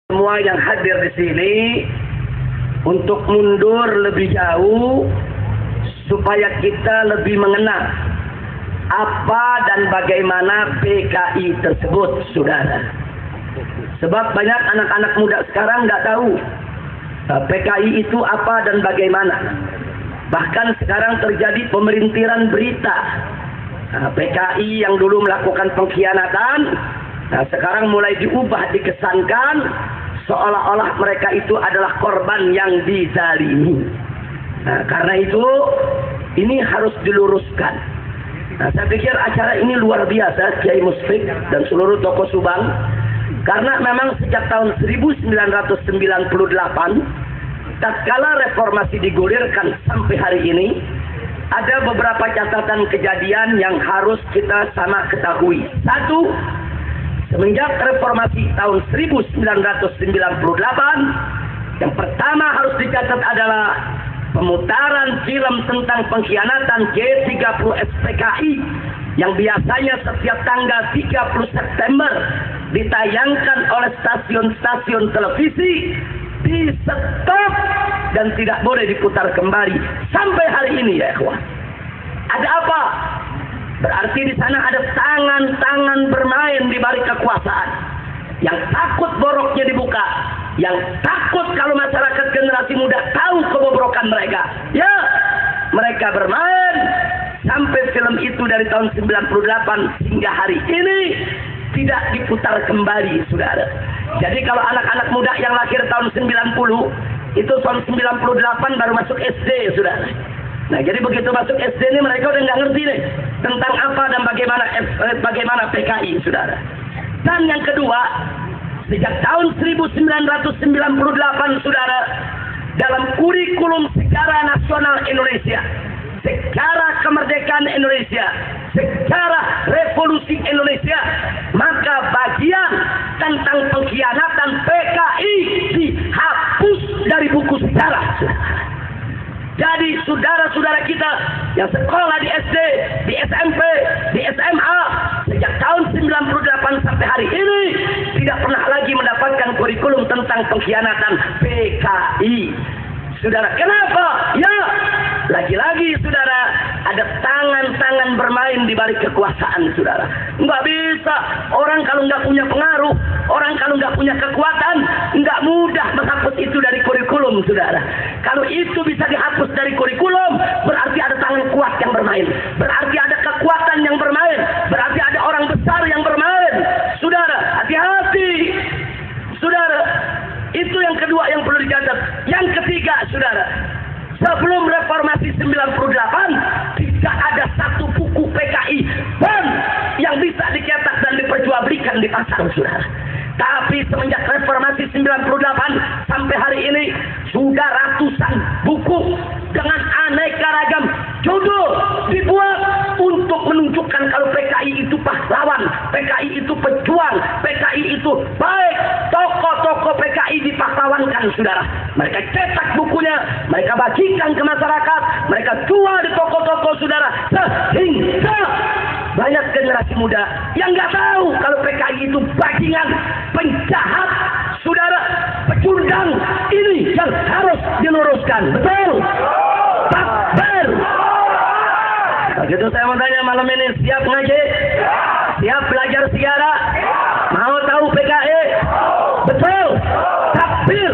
semua yang hadir di sini untuk mundur lebih jauh supaya kita lebih mengenal apa dan bagaimana PKI tersebut, saudara. Sebab banyak anak-anak muda sekarang nggak tahu PKI itu apa dan bagaimana. Bahkan sekarang terjadi pemerintiran berita. PKI yang dulu melakukan pengkhianatan, sekarang mulai diubah, dikesankan seolah-olah mereka itu adalah korban yang dizalimi. Karena itu ini harus diluruskan. Saya pikir acara ini luar biasa, Kiai Musfik dan seluruh tokoh Subang, karena memang sejak tahun 1998 tatkala reformasi digulirkan sampai hari ini, ada beberapa catatan kejadian yang harus kita sama ketahui. Satu, semenjak reformasi tahun 1998, yang pertama harus dicatat adalah pemutaran film tentang pengkhianatan G30 SPKI yang biasanya setiap tanggal 30 September ditayangkan oleh stasiun-stasiun televisi di stop dan tidak boleh diputar kembali sampai hari ini, ya ikhwan. Ada apa? Berarti di sana ada tangan-tangan bermain di balik kekuasaan yang takut boroknya dibuka, yang takut kalau masyarakat generasi muda tahu kebobrokan mereka. Ya, mereka bermain sampai film itu dari tahun 98 hingga hari ini tidak diputar kembali, saudara. Jadi kalau anak-anak muda yang lahir tahun 90, itu tahun 98 baru masuk SD, saudara. Nah, jadi begitu masuk SD ini mereka udah nggak ngerti nih tentang apa dan bagaimana PKI, saudara. Dan yang kedua, sejak tahun 1998, saudara, dalam kurikulum sejarah nasional Indonesia, sejarah kemerdekaan Indonesia, sejarah revolusi Indonesia, maka bagian tentang pengkhianatan PKI dihapus dari buku sejarah. Jadi saudara-saudara kita yang sekolah di SD, di SMP, di SMA sejak tahun 98 sampai hari ini tidak pernah lagi mendapatkan kurikulum tentang pengkhianatan PKI. Saudara, kenapa? Ya, lagi-lagi saudara, ada tangan-tangan bermain di balik kekuasaan, saudara. Nggak bisa, orang kalau nggak punya pengaruh, orang kalau nggak punya kekuatan, nggak mudah menghapus itu dari kurikulum, saudara. Kalau itu bisa dihapus dari kurikulum, berarti ada tangan kuat yang bermain, berarti ada kekuatan yang bermain, berarti ada orang besar yang bermain. Saudara, hati-hati, saudara. Itu yang kedua yang perlu dicatat. Yang ketiga, saudara, sebelum reformasi 98 tidak ada satu buku PKI pun yang bisa dicetak dan diperjualbelikan di pasar, saudara. Tapi semenjak reformasi 98 sampai hari ini sudah ratusan buku dengan aneka ragam judul dibuat untuk menunjukkan kalau PKI itu pahlawan, PKI itu pejuang, PKI itu baik. Tokoh-tokoh PKI dipahlawankan, saudara. Mereka cetak bukunya, mereka bagikan ke masyarakat, mereka jual di toko-toko, saudara. Sehingga banyak generasi muda yang nggak tahu kalau PKI itu bajingan, penjahat, saudara, pecundang. Ini yang harus diluruskan. Betul? Takbir. Begitu saya mau tanya malam ini, siap ngaji? Siap belajar sejarah? Mau tahu PKI? Betul? Takbir.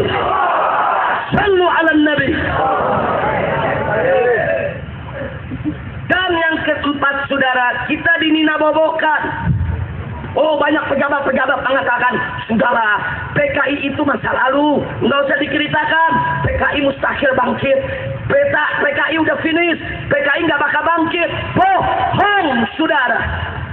Sallu ala Nabi. Dan yang keempat, saudara, kita dininabobokan. Oh, banyak pejabat-pejabat mengatakan, saudara, PKI itu masa lalu, nggak usah diceritakan. PKI mustahil bangkit. PKI udah finish. PKI nggak bakal bangkit. Bohong, saudara.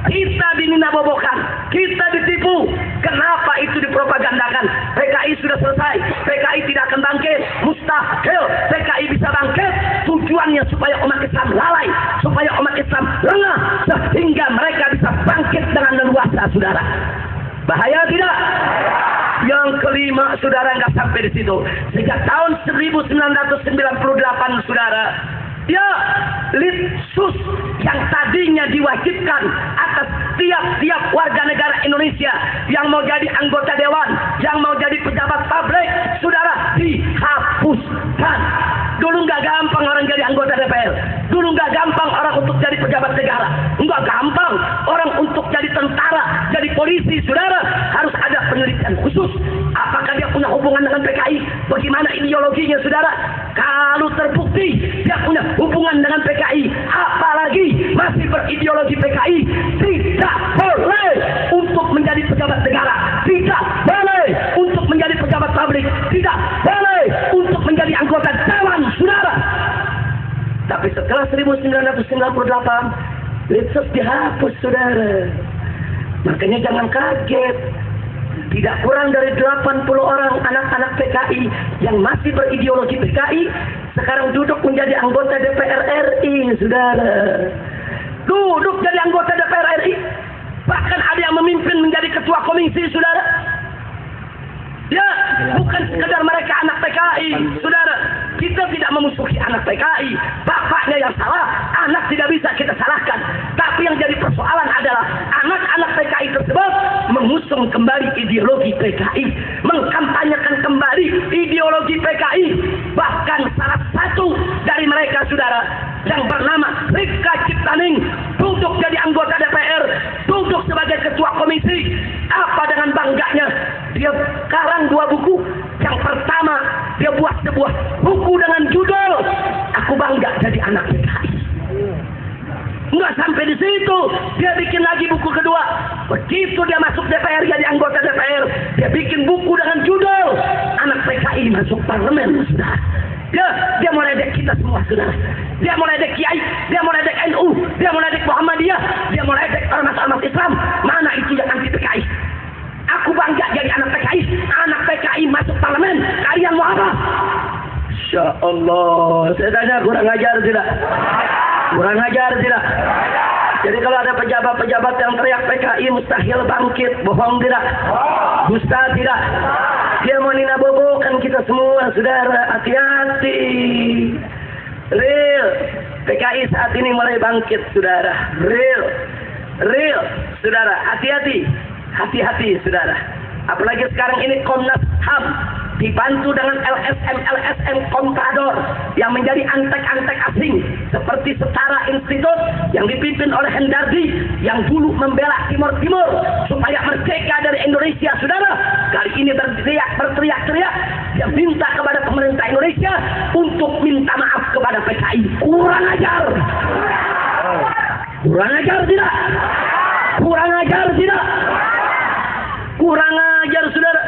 Kita dininabobokan, kita ditipu. Kenapa itu dipropagandakan? PKI sudah selesai, PKI tidak akan bangkit, mustahil PKI bisa bangkit. Tujuannya supaya umat Islam lalai, supaya umat Islam lengah, sehingga mereka bisa bangkit dengan leluasa, saudara. Bahaya tidak? Yang kelima, saudara, nggak sampai di situ. Sejak tahun 1998, saudara, ya, Litsus yang tadinya diwajibkan atas tiap-tiap warga negara Indonesia yang mau jadi anggota dewan, yang mau jadi pejabat untuk jadi pejabat negara. Enggak gampang. Orang untuk jadi tentara, jadi polisi, saudara, harus ada penelitian khusus. Apakah dia punya hubungan dengan PKI? Bagaimana ideologinya, saudara? Kalau terbukti dia punya hubungan dengan PKI, apalagi masih berideologi PKI, tidak boleh untuk menjadi pejabat negara, tidak boleh untuk menjadi pejabat publik, tidak boleh untuk menjadi anggota dewan, saudara. Tapi setelah 1998, Litsus dihapus, saudara. Makanya jangan kaget. Tidak kurang dari 80 orang anak-anak PKI yang masih berideologi PKI sekarang duduk menjadi anggota DPR RI, saudara. Duduk jadi anggota DPR RI. Bahkan ada yang memimpin menjadi ketua komisi, saudara. Ya, bukan sekedar mereka anak PKI, saudara. Kita tidak memusuhi anak PKI. Bapaknya yang salah, anak tidak bisa kita salahkan. Tapi yang jadi persoalan adalah anak-anak PKI tersebut mengusung kembali ideologi PKI, mengkampanyekan kembali ideologi PKI. Bahkan salah satu dari mereka, saudara, yang bernama Rika Ciptaning, duduk jadi anggota DPR, duduk sebagai ketua komisi. Apa dengan bangganya? Dia karang 2 buku. Yang pertama, dia buat sebuah buku dengan judul Aku Bangga Jadi Anak PKI. Enggak sampai di situ, dia bikin lagi buku kedua. Begitu dia masuk DPR, jadi anggota DPR, dia bikin buku dengan judul Anak PKI Masuk Parlemen, saudara. Dia mau ledek kita semua, saudara. Dia mau ledek Kiai, dia mau ledek NU, dia mau ledek Muhammadiyah, dia mau ledek ormas-ormas Islam. Mana itu yang anti PKI? Aku bangga jadi anak PKI. Anak PKI masuk parlemen. Kalian mau apa? Insya Allah. Saya tanya, kurang ajar tidak? Kurang ajar tidak? Jadi kalau ada pejabat-pejabat yang teriak PKI mustahil bangkit, bohong tidak? Dusta tidak? Dia mau nina bobokan kita semua, saudara. Hati-hati. Real. PKI saat ini mulai bangkit, saudara. Real, saudara. Hati-hati. Hati-hati, saudara. Apalagi sekarang ini Komnas HAM dibantu dengan LSM Kontrador yang menjadi antek-antek asing, seperti Setara Institut yang dipimpin oleh Hendardi yang dulu membela Timur supaya merdeka dari Indonesia, saudara. Kali ini berteriak-teriak, dia minta kepada pemerintah Indonesia untuk minta maaf kepada PKI. Kurang ajar. Kurang ajar tidak? Kurang ajar tidak? Kurang ajar, saudara.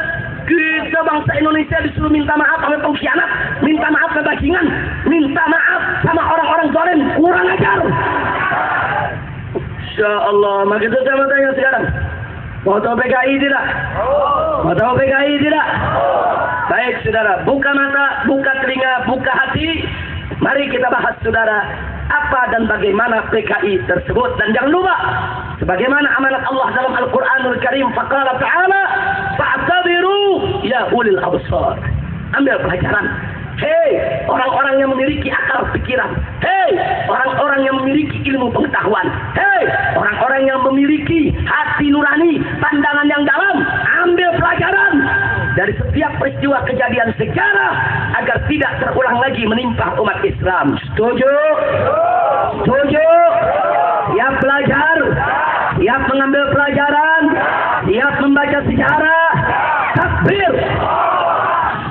Kita bangsa Indonesia disuruh minta maaf sama pengkhianat, minta maaf sama bajingan, minta maaf sama orang-orang zalim. Kurang ajar. Insya Allah. Maka itu saya mau tanya sekarang, mau tahu PKI tidak? Mau tahu PKI tidak? Baik, saudara. Buka mata, buka telinga, buka hati. Mari kita bahas, saudara, apa dan bagaimana PKI tersebut. Dan jangan lupa, sebagaimana amanat Allah dalam Al-Quranul Karim, faqala ta'ala fa'tabiru ya ulil absar. Ambil pelajaran. Hei, orang-orang yang memiliki akal pikiran. Hei, orang-orang yang memiliki ilmu pengetahuan. Hei, orang-orang yang memiliki hati nurani, pandangan yang dalam. Ambil pelajaran dari setiap peristiwa kejadian sejarah agar tidak terulang lagi menimpa umat Islam. Setuju? Setuju? Siap belajar? Siap mengambil pelajaran? Siap membaca sejarah? Takbir!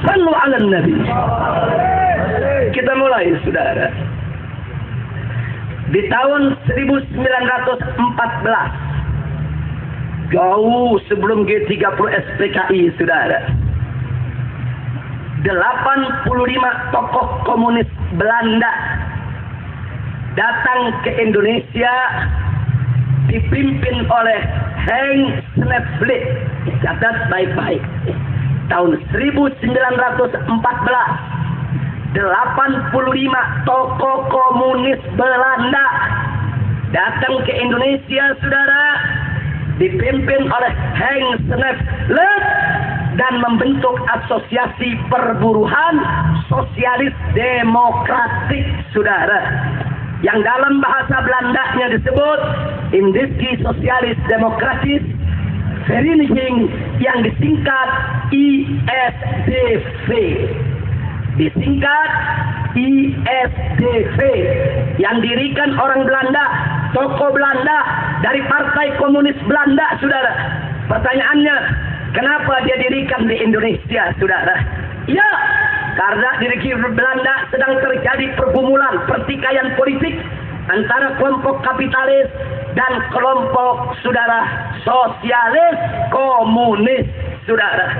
Sallu ala Nabi. Kita mulai, saudara. Di tahun 1914, jauh sebelum G30 SPKI, saudara, 85 tokoh komunis Belanda datang ke Indonesia dipimpin oleh Henk Snevely. Catat baik-baik. Tahun 1914, 85 tokoh komunis Belanda datang ke Indonesia, saudara, dipimpin oleh Henk Snevely dan membentuk asosiasi perburuhan sosialis demokratik, saudara, yang dalam bahasa Belandanya disebut Indische Sosialis Demokratis Vereniging, yang disingkat ISDV. Disingkat ISDV yang dirikan orang Belanda, tokoh Belanda dari Partai Komunis Belanda, saudara. Pertanyaannya, kenapa dia dirikan di Indonesia, saudara? Ya, karena di negeri Belanda sedang terjadi pergumulan, pertikaian politik antara kelompok kapitalis dan kelompok, saudara, sosialis komunis, saudara.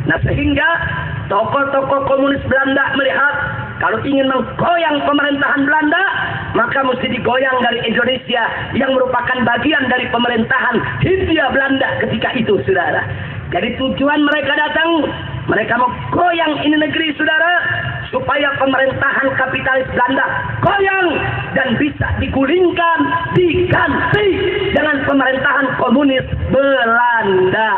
Nah, sehingga tokoh-tokoh komunis Belanda melihat kalau ingin menggoyang pemerintahan Belanda, maka mesti digoyang dari Indonesia yang merupakan bagian dari pemerintahan Hindia Belanda ketika itu, saudara. Jadi tujuan mereka datang, mereka mau goyang ini negeri, saudara, supaya pemerintahan kapitalis Belanda goyang dan bisa digulingkan, diganti dengan pemerintahan komunis Belanda.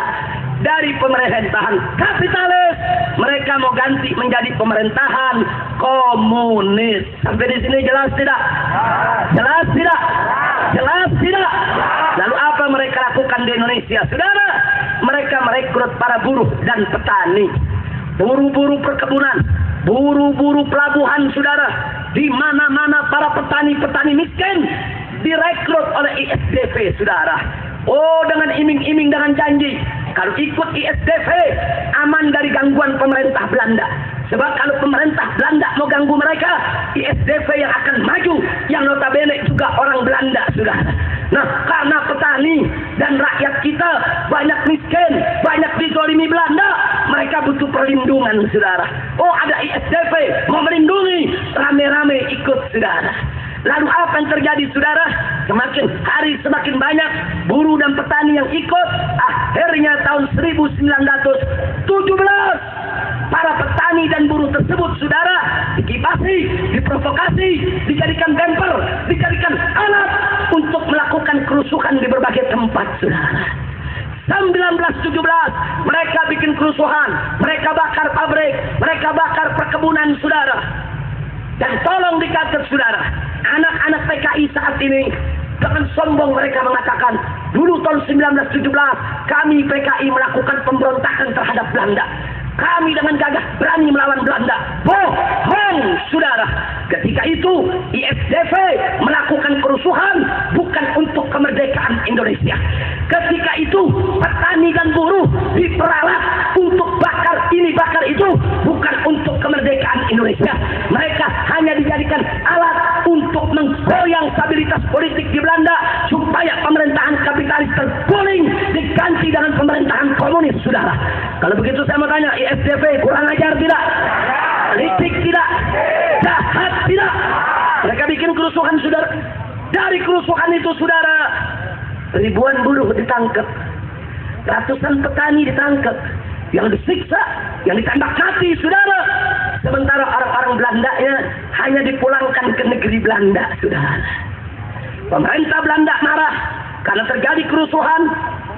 Dari pemerintahan kapitalis, mereka mau ganti menjadi pemerintahan komunis. Sampai di sini jelas tidak? Jelas tidak? Jelas tidak? Lalu apa mereka lakukan di Indonesia, saudara? Mereka merekrut para buruh dan petani, buru-buru perkebunan, buru-buru pelabuhan, saudara. Di mana-mana para petani-petani miskin direkrut oleh ISDV, saudara. Oh, dengan iming-iming, dengan janji, kalau ikut ISDV aman dari gangguan pemerintah Belanda. Sebab kalau pemerintah Belanda mau ganggu mereka, ISDV yang akan maju, yang notabene juga orang Belanda, saudara. Nah, karena petani dan rakyat kita banyak miskin, banyak dizolimi Belanda, mereka butuh perlindungan, saudara. Oh, ada ISDV mau melindungi, rame-rame ikut, saudara. Lalu apa yang terjadi, saudara? Semakin hari semakin banyak buruh dan petani yang ikut. Akhirnya tahun 1917 para petani dan buruh tersebut, saudara, dikipasi, diprovokasi, dijadikan bemper, dijadikan alat untuk melakukan kerusuhan di berbagai tempat, saudara. 1917 mereka bikin kerusuhan, mereka bakar pabrik, mereka bakar perkebunan, saudara. Dan tolong dicatat, saudara, anak-anak PKI saat ini dengan sombong mereka mengatakan, dulu tahun 1917 kami PKI melakukan pemberontakan terhadap Belanda. Kami dengan gagah berani melawan Belanda. Bohong, saudara. Ketika itu ISDV melakukan kerusuhan bukan untuk kemerdekaan Indonesia. Ketika itu petani dan buruh diperalat untuk bakar ini bakar itu, bukan untuk kemerdekaan Indonesia. Mereka hanya dijadikan alat untuk menggoyang stabilitas politik di Belanda supaya pemerintahan kapitalis terguling diganti dengan pemerintahan komunis, saudara. Kalau begitu saya mau tanya, ISDV kurang ajar tidak? Politik tidak? Jahat tidak? Mereka bikin kerusuhan, saudara. Dari kerusuhan itu, saudara, ribuan buruh ditangkap, ratusan petani ditangkap, yang disiksa, yang ditembak mati, saudara. Sementara orang-orang Belandanya hanya dipulangkan ke negeri Belanda, saudara. Pemerintah Belanda marah karena terjadi kerusuhan.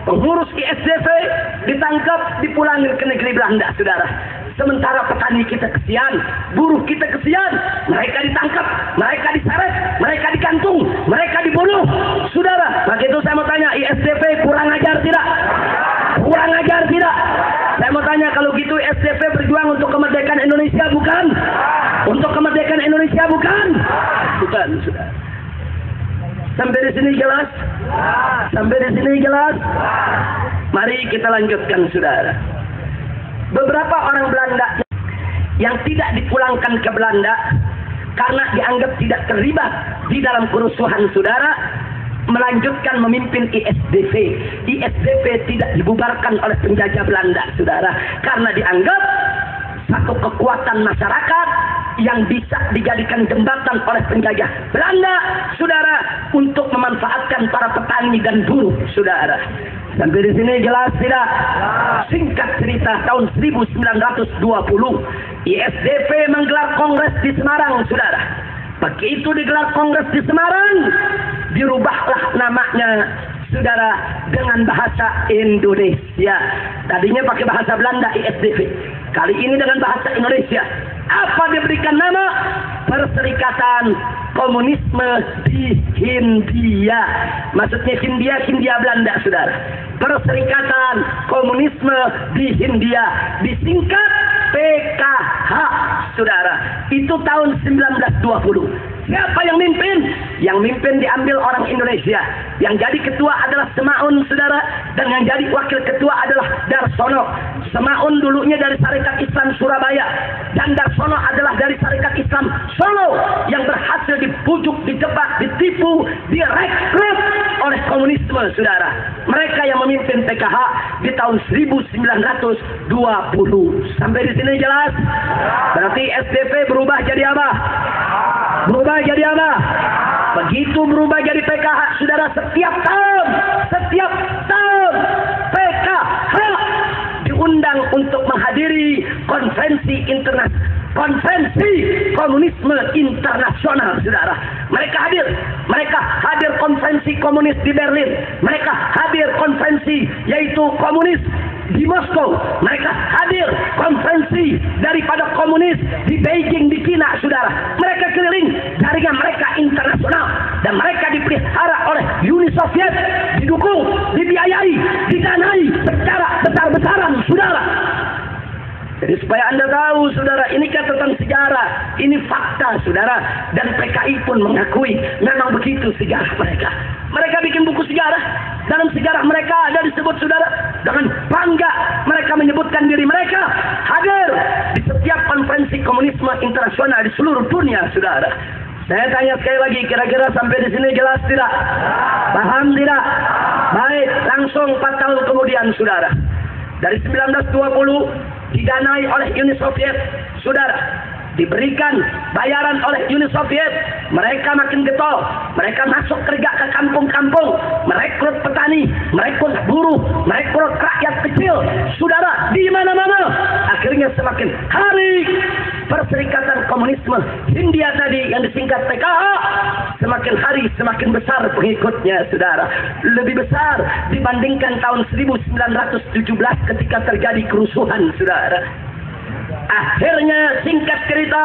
Pengurus ISDV ditangkap, dipulangin ke negeri Belanda, saudara. Sementara petani kita kesian, buruh kita kesian, mereka ditangkap, mereka diseret, mereka digantung, mereka dibunuh, saudara. Maka itu saya mau tanya, ISDV kurang ajar tidak? Kurang ajar tidak? Saya mau tanya, kalau gitu ISDV berjuang untuk kemerdekaan Indonesia bukan? Untuk kemerdekaan Indonesia bukan? Bukan, saudara. Sampai di sini jelas? Sampai di sini jelas? Mari kita lanjutkan, saudara. Beberapa orang Belanda yang tidak dipulangkan ke Belanda karena dianggap tidak terlibat di dalam kerusuhan, saudara, melanjutkan memimpin ISDV. ISDV tidak dibubarkan oleh penjajah Belanda, saudara, karena dianggap satu kekuatan masyarakat yang bisa dijadikan jembatan oleh penjajah Belanda, saudara, untuk memanfaatkan para petani dan buruh, saudara. Sampai di sini jelas tidak? Singkat cerita, tahun 1920 ISDV menggelar kongres di Semarang, saudara. Begitu digelar kongres di Semarang, dirubahlah namanya, saudara, dengan bahasa Indonesia. Tadinya pakai bahasa Belanda ISDV, kali ini dengan bahasa Indonesia. Apa diberikan nama? Perserikatan Komunisme di Hindia. Maksudnya Hindia Belanda, saudara. Perserikatan Komunisme di Hindia, disingkat PKH, saudara. Itu tahun 1920. Siapa yang mimpin? Yang mimpin diambil orang Indonesia. Yang jadi ketua adalah Semaun, saudara. Dan yang jadi wakil ketua adalah Darsono. Semaun dulunya dari Sarekat Islam Surabaya. Dan Darsono adalah dari Sarekat Islam Solo. Yang berhasil dipujuk, dijebak, ditipu, direkrut oleh komunisme, saudara. Mereka yang memimpin PKH di tahun 1920. Sampai di sini jelas? Berarti SDP berubah jadi apa? Berubah jadi apa? Begitu berubah jadi PKH, saudara, setiap tahun PKH diundang untuk menghadiri konferensi komunisme internasional, saudara. Mereka hadir konferensi komunis di Berlin. Mereka hadir konferensi yaitu komunis di Moskow. Mereka hadir konferensi daripada komunis di Beijing, di China, saudara. Mereka keliling, jaringan mereka internasional, dan mereka dipelihara oleh Uni Soviet, didukung, dibiayai, didanai secara besar-besaran, saudara. Jadi supaya Anda tahu, saudara, ini catatan sejarah, ini fakta, saudara. Dan PKI pun mengakui memang begitu sejarah mereka. Mereka bikin buku sejarah. Dalam sejarah mereka ada disebut, saudara, dengan bangga mereka menyebutkan diri mereka hadir di setiap konferensi komunisme internasional di seluruh dunia, saudara. Saya tanya sekali lagi, kira-kira sampai di sini jelas tidak? Paham tidak? Baik, langsung 4 tahun kemudian, saudara. Dari 1920 didanai oleh Uni Soviet, saudara. Diberikan bayaran oleh Uni Soviet, mereka makin getol, mereka masuk kerja ke kampung-kampung, merekrut petani, merekrut buruh, merekrut rakyat kecil, saudara, di mana-mana. Akhirnya semakin hari Perserikatan Komunisme Hindia tadi yang disingkat PKH, semakin hari semakin besar pengikutnya, saudara. Lebih besar dibandingkan tahun 1917 ketika terjadi kerusuhan, saudara. Akhirnya singkat cerita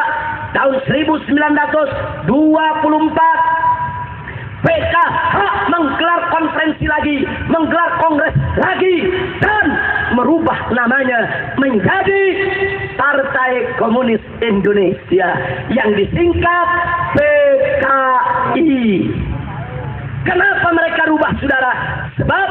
tahun 1924 PKH menggelar konferensi lagi, menggelar kongres lagi, dan merubah namanya menjadi Partai Komunis Indonesia yang disingkat PKI. Kenapa mereka rubah, saudara? Sebab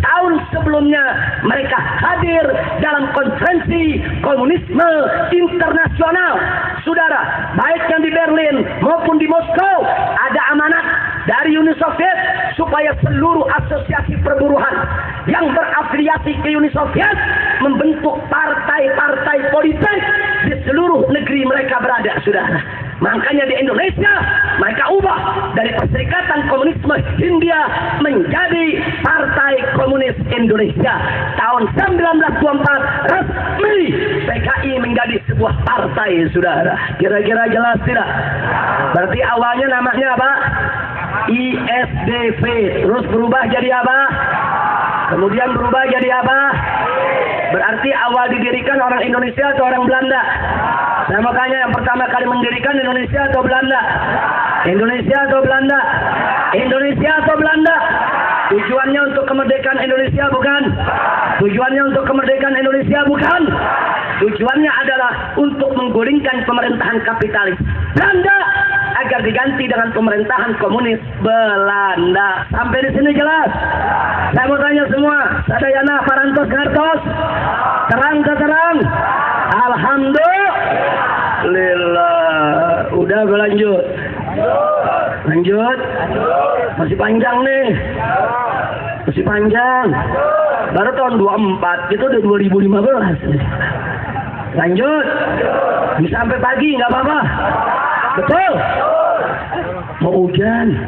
tahun sebelumnya mereka hadir dalam konferensi komunisme internasional, saudara. Baik yang di Berlin maupun di Moskow, ada amanat dari Uni Soviet supaya seluruh asosiasi perburuhan yang berafiliasi ke Uni Soviet membentuk partai-partai politik di seluruh negeri mereka berada, saudara. Makanya di Indonesia mereka ubah dari Perserikatan Komunisme Hindia menjadi Partai Komunis Indonesia. Tahun 1924 resmi PKI menjadi sebuah partai, saudara. Kira-kira jelas tidak? Berarti awalnya namanya apa? ISDP. Terus berubah jadi apa? Kemudian berubah jadi apa? Berarti awal didirikan orang Indonesia atau orang Belanda? Saya mau tanya, yang pertama kali mendirikan Indonesia atau Belanda? Indonesia atau Belanda? Indonesia atau Belanda? Tujuannya untuk kemerdekaan Indonesia bukan? Tujuannya untuk kemerdekaan Indonesia bukan? Tujuannya adalah untuk menggulingkan pemerintahan kapitalis Belanda agar diganti dengan pemerintahan komunis Belanda. Sampai di sini jelas? Saya mau tanya semua, sadayana parantos ngartos, terang ke terang. Alhamdulillah. Udah berlanjut. Lanjut. Masih panjang nih. Masih panjang. Baru tahun 24, itu udah 2015. Lanjut. Bisa sampai pagi nggak apa-apa. Betul. Mau hujan.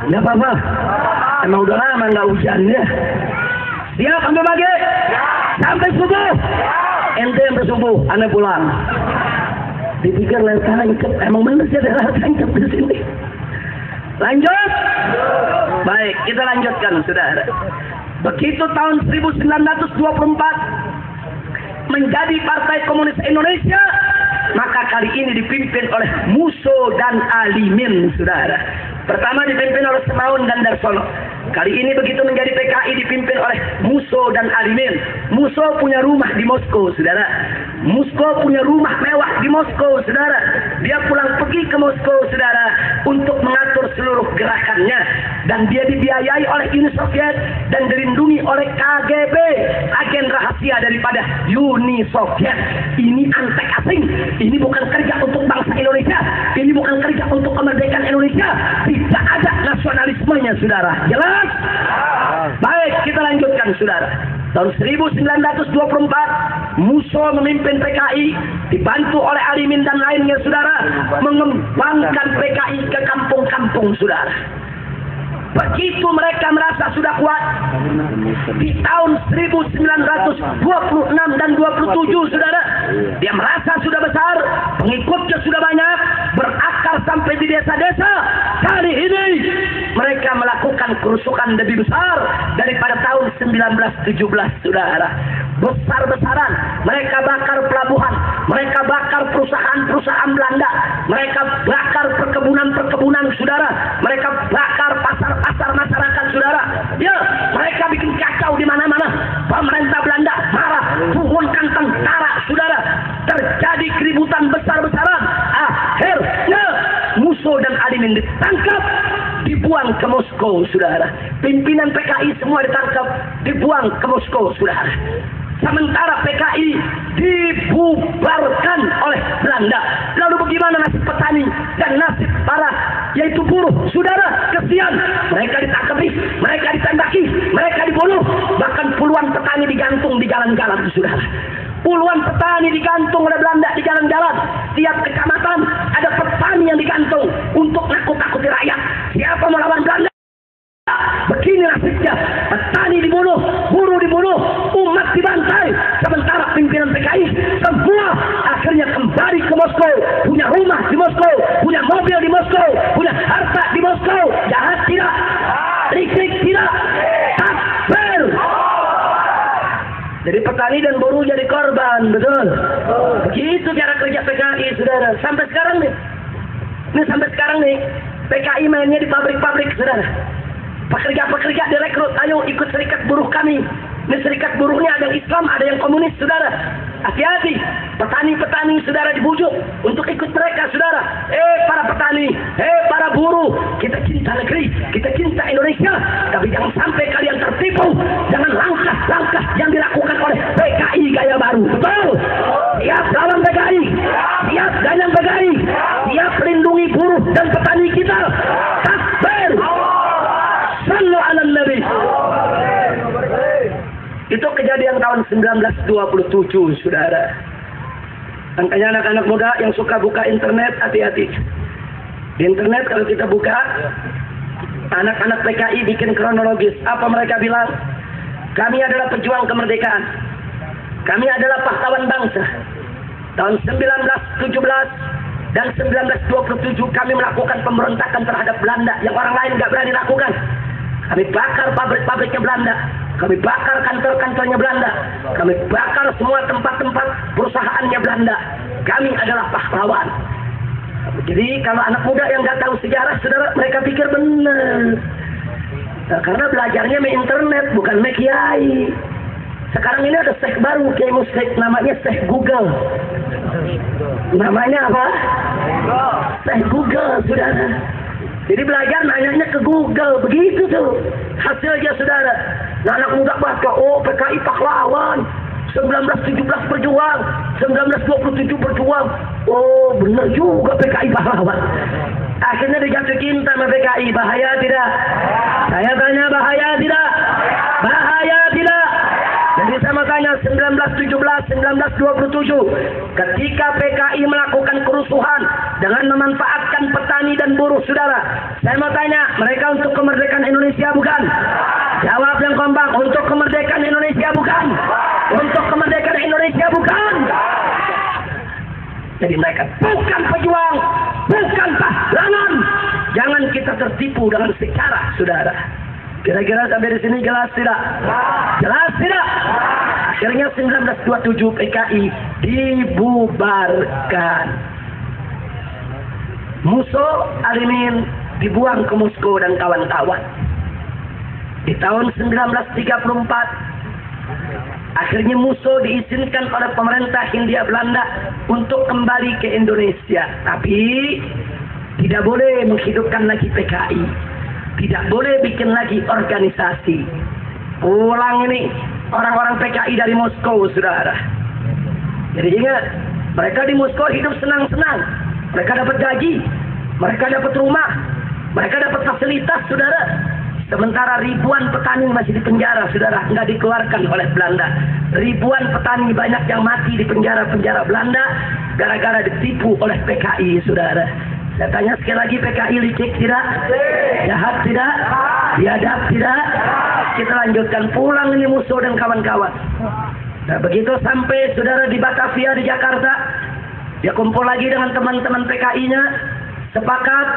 Nggak apa-apa. Emang udah lama nggak hujan ya. Siap sampai pagi? Sampai subuh? Ente sampai subuh, ane pulang. Dipikir lewat tangkep, emang bener sih ada lewat tangkep di sini. Lanjut? Baik, kita lanjutkan, saudara. Begitu tahun 1924 menjadi Partai Komunis Indonesia, maka kali ini dipimpin oleh Musso dan Alimin, saudara. Pertama dipimpin oleh Semaun dan Darsono. Kali ini begitu menjadi PKI dipimpin oleh Musso dan Alimin. Musso punya rumah di Moskow, saudara. Musso punya rumah mewah di Moskow, saudara. Dia pulang pergi ke Moskow, saudara, untuk mengatur seluruh gerakannya. Dan dia dibiayai oleh Uni Soviet dan dilindungi oleh KGB, agen rahasia daripada Uni Soviet. Ini antek asing. Ini bukan kerja untuk bangsa Indonesia. Ini bukan kerja untuk kemerdekaan Indonesia. Tidak ada nasionalismenya, saudara. Jelas? Baik, kita lanjutkan, saudara. Tahun 1924, Musso memimpin PKI, dibantu oleh Alimin dan lainnya, saudara, mengembangkan PKI ke kampung-kampung, saudara. Begitu mereka merasa sudah kuat, di tahun 1926 dan 27, saudara, dia merasa sudah besar, pengikutnya sudah banyak, berakar sampai di desa-desa. Kali ini mereka melakukan kerusuhan lebih besar daripada tahun 1917, saudara. Besar-besaran, mereka bakar pelabuhan, mereka bakar perusahaan-perusahaan Belanda, mereka bakar perkebunan-perkebunan, saudara, mereka bakar pasar-pasar masyarakat, saudara. Ya, mereka bikin kacau di mana-mana. Pemerintah Belanda marah, turunkan tentara, saudara. Terjadi keributan besar-besaran. Akhirnya Musso dan Alimin ditangkap, dibuang ke Moskow, saudara. Pimpinan PKI semua ditangkap, dibuang ke Moskow, saudara. Sementara PKI dibubarkan oleh Belanda. Lalu bagaimana nasib petani dan nasib para yaitu buruh, saudara? Kesian, mereka ditangkapi, mereka ditembaki, mereka dibunuh. Bahkan puluhan petani digantung di jalan-jalan, saudara. Puluhan petani digantung oleh Belanda di jalan-jalan. Tiap kecamatan ada petani yang digantung untuk nakut-nakuti rakyat. Siapa melawan Belanda? Begini nasibnya, petani dibunuh, buruh dibunuh, umat dibantai. Sementara pimpinan PKI semua akhirnya kembali ke Moskow, punya rumah di Moskow, punya mobil di Moskow, punya harta di Moskow. Jahat tidak? Listrik tidak? Takbir! Jadi petani dan buruh jadi korban, betul? Begitu cara kerja PKI, saudara. Sampai sekarang nih, sampai sekarang nih, PKI mainnya di pabrik-pabrik, saudara. Pekerja-pekerja direkrut, ayo ikut serikat buruh kami. Ini serikat buruhnya ada yang Islam, ada yang komunis, saudara. Hati-hati, petani-petani, saudara, dibujuk untuk ikut mereka, saudara. Para petani, para buruh, kita cinta negeri, kita cinta Indonesia. Tapi jangan sampai kalian tertipu. Jangan langkah-langkah yang dilakukan oleh PKI gaya baru. Betul? Siap lawan PKI, siap ganyang PKI, siap lindungi buruh dan petani kita. Takbir! Sallu ala Nabi. Itu kejadian tahun 1927, saudara. Makanya anak-anak muda yang suka buka internet, hati-hati. Di internet kalau kita buka, anak-anak PKI bikin kronologis. Apa mereka bilang? Kami adalah pejuang kemerdekaan. Kami adalah pahlawan bangsa. Tahun 1917 dan 1927 kami melakukan pemberontakan terhadap Belanda yang orang lain nggak berani lakukan. Kami bakar pabrik-pabriknya Belanda. Kami bakar kantor-kantornya Belanda. Kami bakar semua tempat-tempat perusahaannya Belanda. Kami adalah pahlawan. Jadi kalau anak muda yang nggak tahu sejarah, saudara, mereka pikir benar. Nah, karena belajarnya me internet, bukan me kiai. Sekarang ini ada sek baru, kiai musik, namanya sek Google. Namanya apa? Sek Google, saudara. Jadi belajar nanyanya ke Google, begitu tuh hasilnya, saudara. Nah, anak muda baca, oh PKI pahlawan, 1917 berjuang, 1927 berjuang. Oh benar juga PKI pahlawan. Akhirnya dijatuh cinta sama PKI. Bahaya tidak? Saya tanya, bahaya tidak? Bahaya tidak? Jadi saya makanya 1917, 1927 ketika PKI melakukan kerusuhan dengan memanfaatkan petani dan buruh, saudara, saya mau tanya, mereka untuk kemerdekaan Indonesia bukan? Jawab yang kompak, untuk kemerdekaan Indonesia bukan? Untuk kemerdekaan Indonesia bukan? Jadi mereka bukan pejuang, bukan pahlawan. Jangan kita tertipu dengan sejarah, saudara. Kira-kira sampai di sini jelas tidak? Jelas tidak? Akhirnya 1927 PKI dibubarkan. Musso, Alimin dibuang ke Moskow dan kawan-kawan. Di tahun 1934, akhirnya Musso diizinkan oleh pemerintah Hindia Belanda untuk kembali ke Indonesia. Tapi tidak boleh menghidupkan lagi PKI. Tidak boleh bikin lagi organisasi. Pulang ini orang-orang PKI dari Moskow, saudara. Jadi ingat, mereka di Moskow hidup senang-senang. Mereka dapat gaji, mereka dapat rumah, mereka dapat fasilitas, saudara. Sementara ribuan petani masih di penjara, saudara, nggak dikeluarkan oleh Belanda. Ribuan petani banyak yang mati di penjara-penjara Belanda gara-gara ditipu oleh PKI, saudara. Saya tanya sekali lagi, PKI licik tidak? Jahat tidak? Biadab tidak? Kita lanjutkan, pulang ini Musso dan kawan-kawan. Nah, begitu sampai saudara di Batavia di Jakarta, dia kumpul lagi dengan teman-teman PKI-nya, sepakat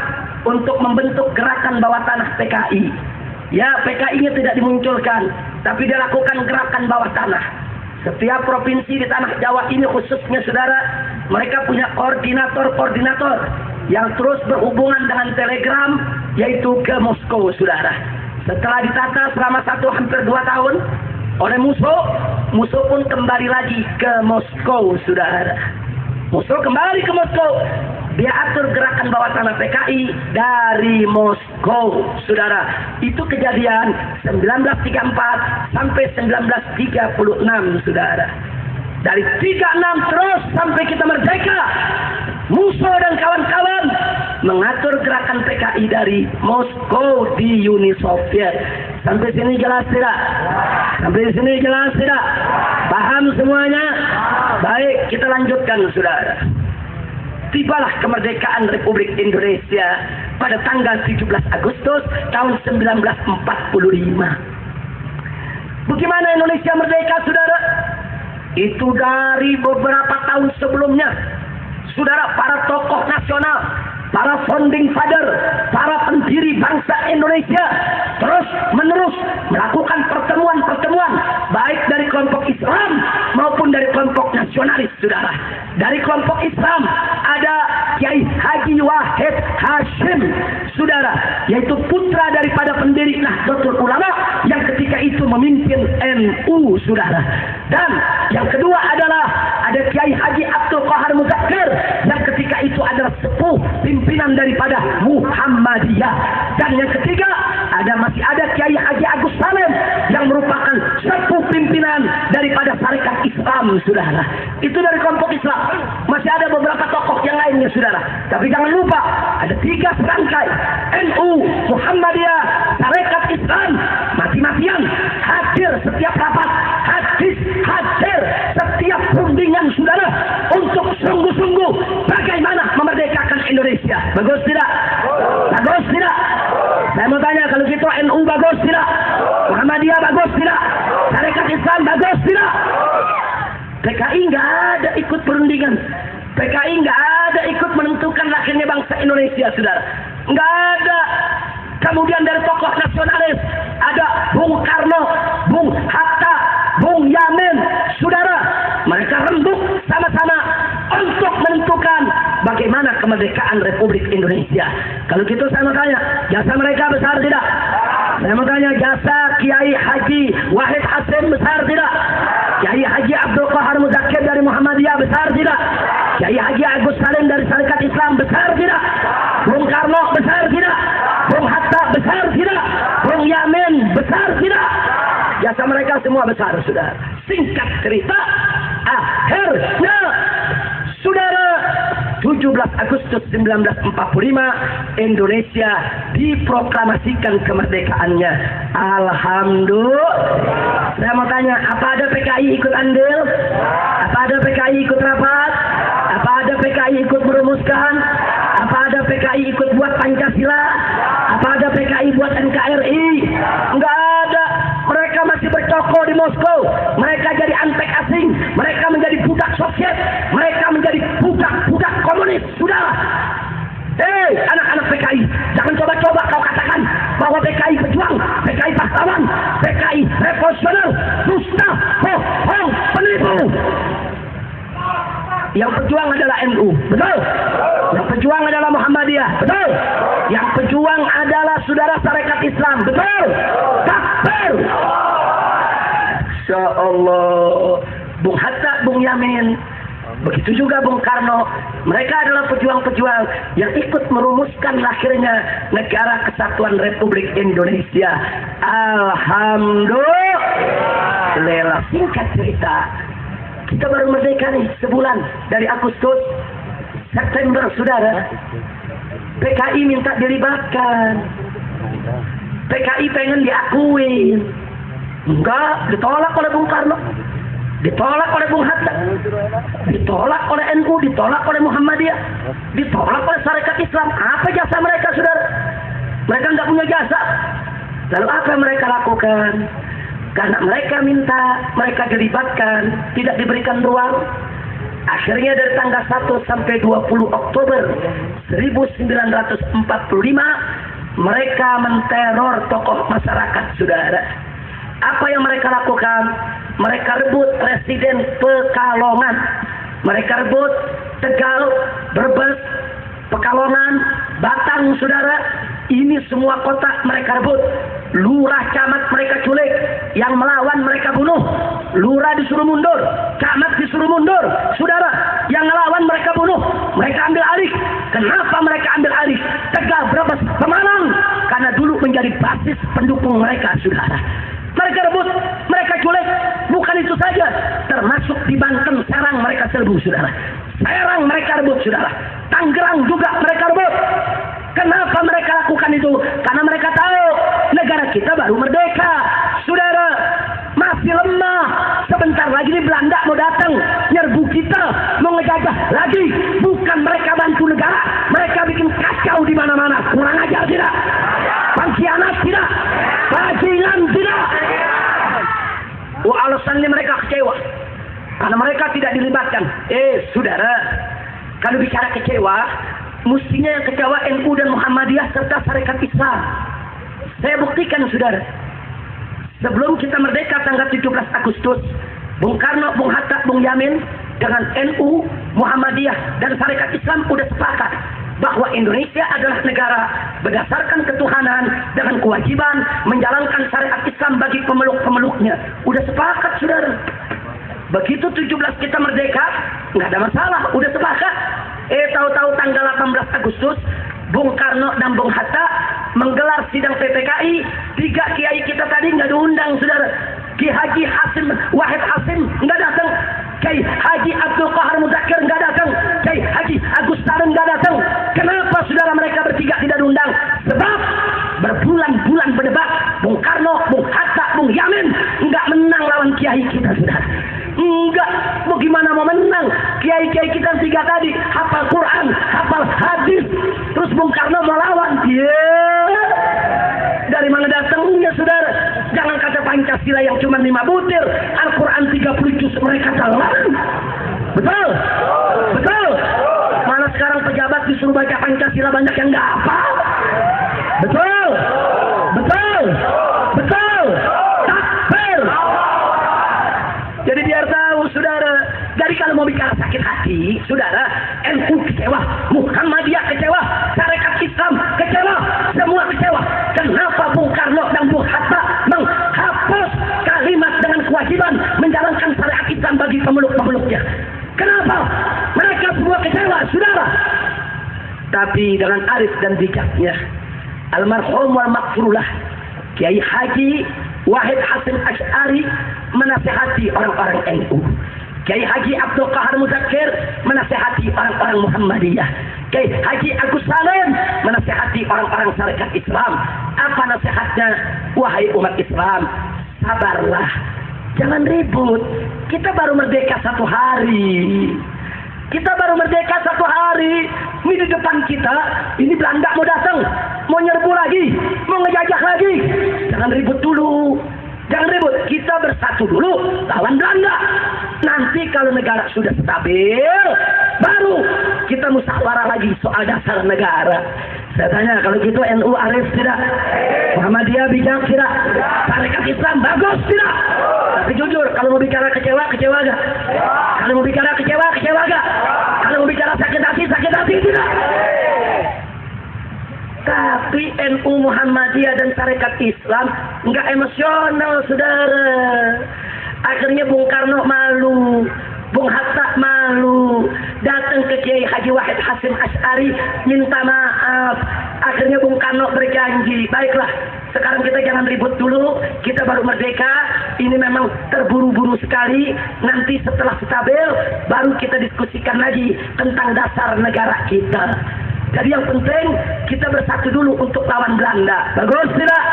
untuk membentuk gerakan bawah tanah PKI. Ya, PKI-nya tidak dimunculkan, tapi dia lakukan gerakan bawah tanah. Setiap provinsi di tanah Jawa ini khususnya, saudara, mereka punya koordinator-koordinator yang terus berhubungan dengan telegram, yaitu ke Moskow, saudara. Setelah ditata selama hampir 2 tahun oleh Musso pun kembali lagi ke Moskow, saudara. Musso kembali ke Moskow. Dia atur gerakan bawah tanah PKI dari Moskow, saudara. Itu kejadian 1934 sampai 1936, saudara. Dari 36 terus sampai kita merdeka, Musso dan kawan-kawan mengatur gerakan PKI dari Moskow di Uni Soviet. Sampai sini jelas tidak? Sampai sini jelas tidak? Paham semuanya? Baik, kita lanjutkan, saudara. Tibalah kemerdekaan Republik Indonesia pada tanggal 17 Agustus tahun 1945. Bagaimana Indonesia merdeka, saudara? Itu dari beberapa tahun sebelumnya. Saudara, para tokoh nasional, para founding father, para pendiri bangsa Indonesia terus menerus melakukan pertemuan-pertemuan, baik dari kelompok Islam maupun dari kelompok nasionalis, saudara. Dari kelompok Islam ada Kiai Haji Wahid Hasyim, saudara, yaitu putra daripada pendiri Nahdlatul Ulama yang ketika itu memimpin NU, saudara. Dan yang kedua adalah ada Kiai Haji Abdul Qahar Muzakkir yang ketika itu adalah sepuh pimpinan daripada Muhammadiyah. Dan yang ketiga masih ada Kiai Haji Agus Salim yang merupakan sepuh pimpinan daripada Syarikat Islam, saudara. Itu dari kelompok Islam. Masih ada beberapa tokoh yang lainnya, saudara. Tapi jangan lupa ada 3 serangkai: NU, Muhammadiyah, Syarikat Islam. Mati-matian hadir setiap rapat, hadir setiap perundingan, saudara, untuk sungguh-sungguh bagaimana memerdekakan Indonesia. Bagus tidak? Bagus tidak? Saya mau tanya, kalau gitu NU bagus tidak? Muhammadiyah bagus tidak? Syarikat Islam bagus tidak? PKI nggak ada ikut perundingan. PKI nggak ada ikut menentukan lahirnya bangsa Indonesia, saudara. Nggak ada. Kemudian dari tokoh nasionalis ada Bung Karno, Bung Hatta, Bung Yamin, saudara. Mereka rembuk sama-sama untuk menentukan bagaimana kemerdekaan Republik Indonesia. Kalau gitu saya mau tanya, jasa mereka besar tidak? Saya mau tanya, jasa Kiai Haji Wahid Hasyim besar tidak? Kiai Haji Abdul Qahar Muzakkir dari Muhammadiyah besar tidak? Kiai Haji Agus Salim dari Syarikat Islam besar tidak? Bung Karno besar tidak? Bung Hatta besar tidak? Bung Yamin besar tidak? Jasa mereka semua besar, saudara. Singkat cerita, akhirnya, saudara, 17 Agustus 1945 Indonesia diproklamasikan kemerdekaannya. Alhamdulillah. Saya mau tanya, apa ada PKI ikut andil? Apa ada PKI ikut rapat? Apa ada PKI ikut merumuskan? Apa ada PKI ikut buat Pancasila? Apa ada PKI buat NKRI? Enggak ada. Mereka masih bercokol di Moskow. Mereka jadi antek asing. Mereka menjadi budak Soviet. Mereka menjadi budak-budak komunis. Sudah. Anak-anak PKI, jangan coba-coba kau katakan bahwa PKI pejuang, PKI pahlawan, PKI revolusioner, dusta, bohong, penipu. Yang pejuang adalah NU, betul? Yang pejuang adalah Muhammadiyah, betul? Yang pejuang adalah saudara Sarekat Islam, betul? Takbir! Insya Allah. Bung Hatta, Bung Yamin, begitu juga Bung Karno. Mereka adalah pejuang-pejuang yang ikut merumuskan lahirnya Negara Kesatuan Republik Indonesia. Alhamdulillah. Singkat cerita, kita baru merdeka nih sebulan dari Agustus. September, saudara, PKI minta dilibatkan. PKI pengen diakuin. Enggak, ditolak oleh Bung Karno, ditolak oleh Bung Hatta, ditolak oleh NU, ditolak oleh Muhammadiyah, ditolak oleh Sarekat Islam. Apa jasa mereka, saudara? Mereka nggak punya jasa. Lalu apa yang mereka lakukan? Karena mereka minta, mereka dilibatkan, tidak diberikan ruang. Akhirnya dari tanggal 1 sampai 20 Oktober 1945 mereka menteror tokoh masyarakat, saudara. Apa yang mereka lakukan? Mereka rebut Residen Pekalongan, mereka rebut Tegal, Brebes, Pekalongan, Batang, saudara. Ini semua kota mereka rebut. Lurah, camat mereka culik. Yang melawan mereka bunuh. Lurah disuruh mundur, camat disuruh mundur, saudara. Yang melawan mereka bunuh. Mereka ambil alih. Kenapa mereka ambil alih? Tegal, Brebes, Pemalang. Karena dulu menjadi basis pendukung mereka, saudara. Mereka rebut, mereka culik. Bukan itu saja, termasuk di Banten, Serang mereka serbu, saudara. Serang mereka rebut, saudara. Tangerang juga mereka rebut. Kenapa mereka lakukan itu? Karena mereka tahu negara kita baru merdeka, saudara. Masih lemah. Sebentar lagi ini Belanda mau datang, nyerbu kita, mau ngejajah lagi. Bukan mereka bantu negara, mereka bikin kacau di mana-mana. Kurang ajar tidak? Pengkhianat tidak? Bajingan tidak? Alasannya mereka kecewa karena mereka tidak dilibatkan. Saudara, kalau bicara kecewa, mestinya yang kecewa NU dan Muhammadiyah serta Sarekat Islam. Saya buktikan, saudara. Sebelum kita merdeka tanggal 17 Agustus, Bung Karno, Bung Hatta, Bung Yamin dengan NU, Muhammadiyah dan Sarekat Islam sudah sepakat bahwa Indonesia adalah negara berdasarkan ketuhanan dengan kewajiban menjalankan syariat Islam bagi pemeluk-pemeluknya. Udah sepakat, saudara. Begitu 17 kita merdeka, nggak ada masalah, udah sepakat. Tahu-tahu tanggal 18 Agustus, Bung Karno dan Bung Hatta menggelar sidang PPKI. 3 kiai kita tadi nggak diundang, saudara. Ki Haji Hasim Wahid Hasim nggak datang. Kiai Haji Abdul Qahar Muzakir nggak datang. Kiai Haji Agus Tarim nggak datang. Kenapa, saudara, mereka bertiga tidak diundang? Sebab berbulan-bulan berdebat, Bung Karno, Bung Hatta, Bung Yamin nggak menang lawan kiai kita, saudara. Enggak, bagaimana mau menang? Kiai-kiai kita 3 tadi hafal Quran, hafal hadis, terus Bung Karno mau lawan. Dari mana datangnya, saudara? Jangan kata Pancasila yang cuma 5 butir, Al-Quran 30 juz mereka talan. Betul? Betul? Mana sekarang pejabat disuruh baca Pancasila banyak yang nggak hafal? Betul? Betul? Betul? Takbir! Jadi biar tahu, saudara. Jadi kalau mau bicara sakit hati, saudara, NU kecewa, Muhammadiyah kecewa, Sarekat Islam kecewa, semua kecewa. Kenapa Bung Karno dan Bung Hatta menghapus kalimat dengan kewajiban menjalankan syariat Islam bagi pemeluk-pemeluknya? Kenapa? Mereka semua kecewa, saudara. Tapi dengan arif dan bijaknya, almarhum wal maghfurullah Kiai Haji Wahid Hasim Asy'ari menasihati orang-orang NU. Kiai Haji Abdul Qahar Muzakir menasihati orang-orang Muhammadiyah. Kiai Haji Agus Salim menasihati orang-orang Sarekat Islam. Apa nasihatnya? Wahai umat Islam, sabarlah, jangan ribut. Kita baru merdeka 1 hari. Kita baru merdeka 1 hari. Ini di depan kita, ini Belanda mau datang, mau nyerbu lagi, mau ngejajah lagi. Jangan ribut dulu. Jangan ribut. Kita bersatu dulu lawan Belanda. Nanti kalau negara sudah stabil, baru kita musyawarah lagi soal dasar negara. Saya tanya, kalau gitu NU arif tidak? Muhammadiyah bijak tidak? Sarekat Islam bagus tidak? Tapi jujur, kalau mau bicara kecewa, kecewa gak? Kalau mau bicara kecewa, kecewa gak? tidak? Tapi NU Muhammadiyah dan Sarekat Islam nggak emosional, saudara. Akhirnya Bung Karno malu, Bung Hatta malu, datang ke Kiai Haji Wahid Hasyim Asy'ari minta maaf. Akhirnya Bung Karno berjanji, baiklah, sekarang kita jangan ribut dulu, kita baru merdeka, ini memang terburu-buru sekali, nanti setelah stabil baru kita diskusikan lagi tentang dasar negara kita. Jadi yang penting kita bersatu dulu untuk lawan Belanda. Bagus tidak?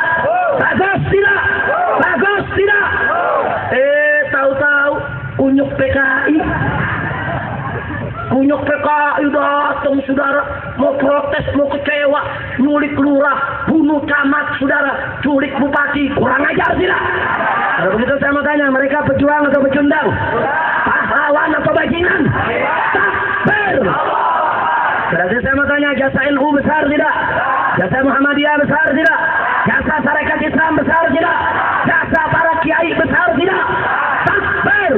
Bagus tidak? Bagus tidak? Tahu-tahu kunyuk PKI. Kunyuk PKI datang, saudara, mau protes, mau kecewa, nyulik lurah, bunuh camat, saudara, culik bupati, kurang ajar tidak? Kalau begitu saya mau tanya, mereka pejuang atau pecundang? Pahlawan atau bajingan? Takbir! Berarti saya mau tanya, jasa NU besar tidak? Jasa Muhammadiyah besar tidak? Jasa Sarekat Islam besar tidak? Jasa para kiai besar tidak? Takbir!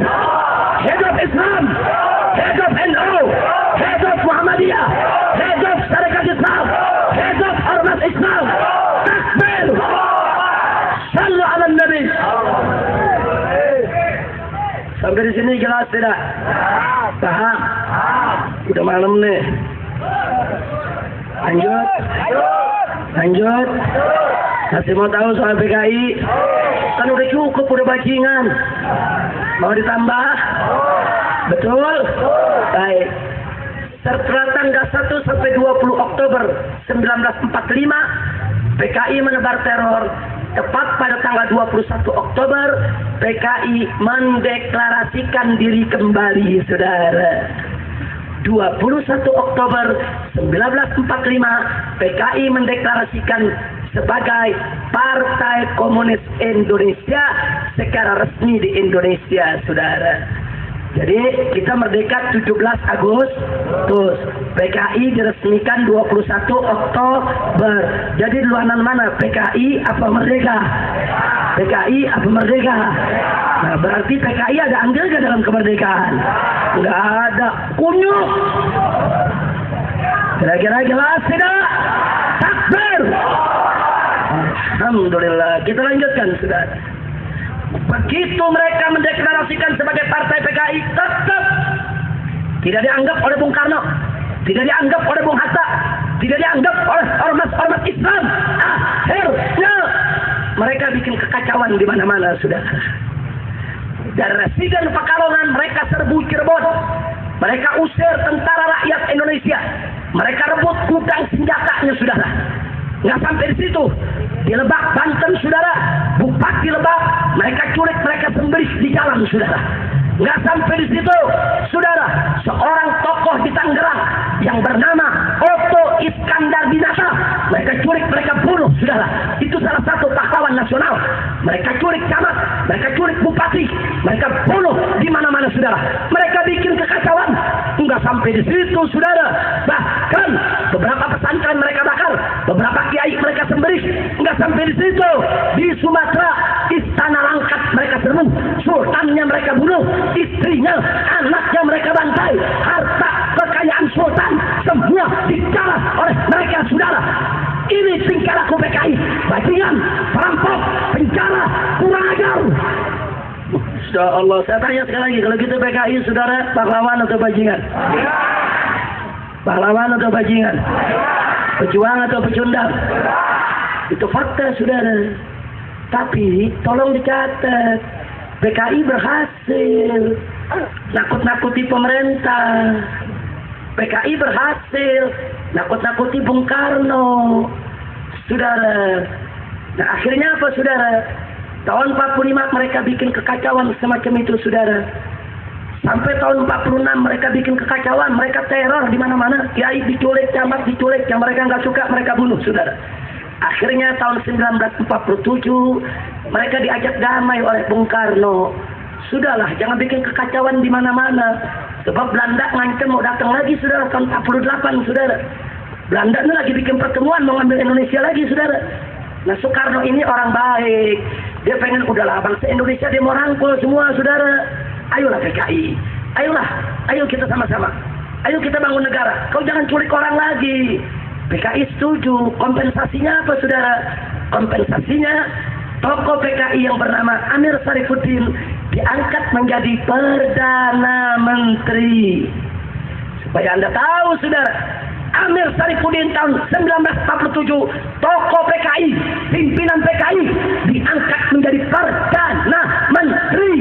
Hidup Islam! Hidup NU! Hidup Muhammadiyah! Hidup Sarekat Islam! Hidup ormas Islam! Takbir! Sallu ala Nabi! Sampai di sini jelas tidak? Paham? Udah malam nih. Lanjut. Masih mau tahu soal PKI? Kan udah cukup, udah bajingan. Mau ditambah? Betul? Baik. Setelah tanggal 1 sampai 20 Oktober 1945, PKI menebar teror. Tepat pada tanggal 21 Oktober, PKI mendeklarasikan diri kembali, saudara. 21 Oktober 1945, PKI mendeklarasikan sebagai Partai Komunis Indonesia secara resmi di Indonesia, saudara. Jadi kita merdeka 17 Agustus, PKI diresmikan 21 Oktober. Jadi duluanan mana? PKI apa merdeka? PKI apa merdeka? Nah, berarti PKI ada andil gak dalam kemerdekaan? Nggak ada. Kunyuk. Kira-kira jelas tidak? Takbir. Alhamdulillah. Kita lanjutkan, saudara. Begitu mereka mendeklarasikan sebagai partai PKI, tetap tidak dianggap oleh Bung Karno, tidak dianggap oleh Bung Hatta, tidak dianggap oleh ormas-ormas Islam. Akhirnya mereka bikin kekacauan di mana-mana, saudara. Dari Residen Pekalongan mereka serbu Cirebon, mereka usir tentara rakyat Indonesia, mereka rebut gudang senjatanya, saudara. Nggak sampai di situ, di Lebak, Banten, saudara, Bupati Lebak mereka culik, mereka sembelih di jalan, saudara. Nggak sampai di situ, saudara, seorang tokoh di Tangerang yang bernama Otto Iskandar Dinata mereka culik, mereka bunuh, saudara. Itu salah satu pahlawan nasional. Mereka culik camat, mereka culik bupati, mereka bunuh di mana-mana, saudara. Mereka bikin kekacauan. Nggak sampai di situ, saudara. Bahkan beberapa pesantren mereka bakar, beberapa kiai mereka sembelih. Nggak sampai di situ, di Sumatera istana Langkat mereka serbu, sultannya mereka bunuh, istrinya, anaknya mereka bantai, harta kekayaan sultan semua dicalas oleh mereka, saudara. Ini tingkah laku PKI, bajingan, perampok, penjara, kurang ajar. Insya Allah, saya tanya sekali lagi, kalau gitu PKI, saudara, pahlawan atau bajingan? Pahlawan atau bajingan? Pejuang atau pecundang? Itu fakta, saudara. Tapi tolong dicatat, PKI berhasil nakut-nakuti pemerintah. PKI berhasil nakut-nakuti Bung Karno, saudara. Nah akhirnya apa, saudara? Tahun 45 mereka bikin kekacauan semacam itu, saudara. Sampai tahun 46 mereka bikin kekacauan, mereka teror di mana-mana. Kiai diculik, camat diculik, yang mereka nggak suka mereka bunuh, saudara. Akhirnya tahun 1947 mereka diajak damai oleh Bung Karno. Sudahlah, jangan bikin kekacauan di mana-mana. Sebab Belanda ngancam mau datang lagi, saudara, tahun 48, saudara. Belanda ini lagi bikin pertemuan mau ngambil Indonesia lagi, saudara. Nah, Soekarno ini orang baik. Dia pengen udahlah bangsa Indonesia dia mau rangkul semua, saudara. Ayolah PKI. Ayolah, ayo kita sama-sama. Ayo kita bangun negara. Kau jangan culik orang lagi. PKI setuju. Kompensasinya apa, saudara? Kompensasinya tokoh PKI yang bernama Amir Syarifuddin diangkat menjadi Perdana Menteri. Supaya Anda tahu, saudara, Amir Syarifuddin tahun 1947, tokoh PKI, pimpinan PKI, diangkat menjadi Perdana Menteri.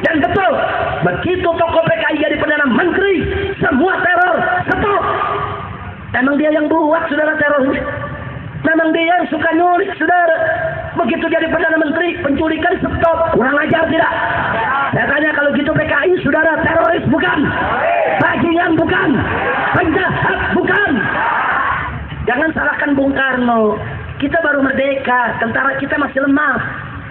Dan betul, begitu tokoh PKI jadi Perdana Menteri, semua teror stop. Emang dia yang buat, saudara, teror? Memang dia yang suka nyulik, saudara. Begitu jadi Perdana Menteri, penculikan stop. Kurang ajar tidak? Saya tanya, kalau gitu PKI, saudara, teroris bukan? Bajingan bukan? Penjahat bukan? Jangan salahkan Bung Karno. Kita baru merdeka, tentara kita masih lemah.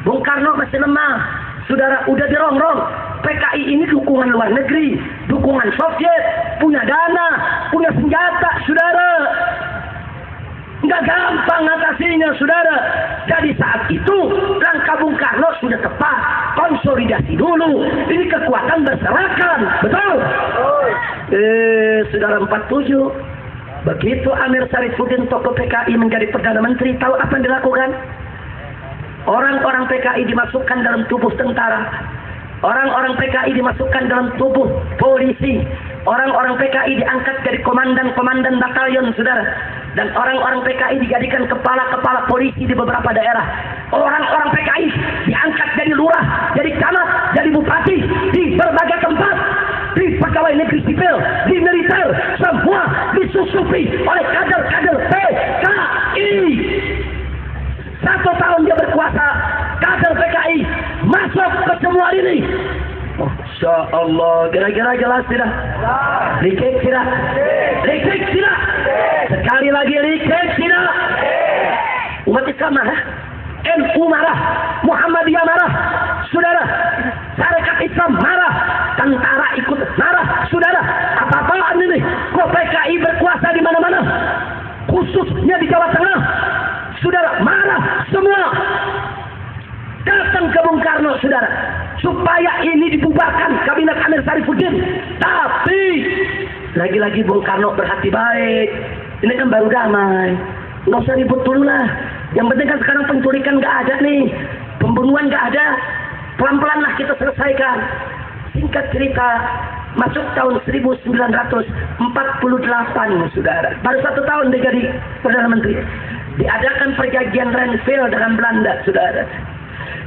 Bung Karno masih lemah. Saudara, udah dirongrong. PKI ini dukungan luar negeri, dukungan Soviet, punya dana, punya senjata, saudara. Nggak gampang ngatasinya, saudara. Jadi saat itu langkah Bung Karno sudah tepat. Konsolidasi dulu. Ini kekuatan berserakan. Betul? Saudara 47. Begitu Amir Syarifuddin tokoh PKI menjadi Perdana Menteri, tahu apa yang dilakukan? Orang-orang PKI dimasukkan dalam tubuh tentara. Orang-orang PKI dimasukkan dalam tubuh polisi. Orang-orang PKI diangkat jadi komandan-komandan batalion, saudara. Dan orang-orang PKI dijadikan kepala-kepala polisi di beberapa daerah. Orang-orang PKI diangkat jadi lurah, jadi camat, jadi bupati di berbagai tempat. Di pegawai negeri sipil, di militer, semua disusupi oleh kader-kader PKI. 1 tahun dia berkuasa, kader PKI masuk ke semua ini. Masya Allah, kira-kira jelas tidak? Likik tidak? Likik tidak? Sekali lagi likik tidak? Umat Islam marah, NU marah, Muhammadiyah marah, saudara. Syarikat Islam marah, tentara ikut marah, saudara. Apa-apaan ini? Kok PKI berkuasa di mana-mana? Khususnya di Jawa Tengah, saudara, marah semua. Datang ke Bung Karno, saudara, supaya ini dibubarkan kabinet Amir Syarifuddin. Tapi lagi-lagi Bung Karno berhati baik. Ini kan baru damai, nggak usah ribut dulu lah. Yang penting kan sekarang penculikan nggak ada nih, pembunuhan nggak ada, pelan-pelan lah kita selesaikan. Singkat cerita, masuk tahun 1948, saudara, baru 1 tahun dia jadi Perdana Menteri. Diadakan perjanjian Renville dengan Belanda, saudara.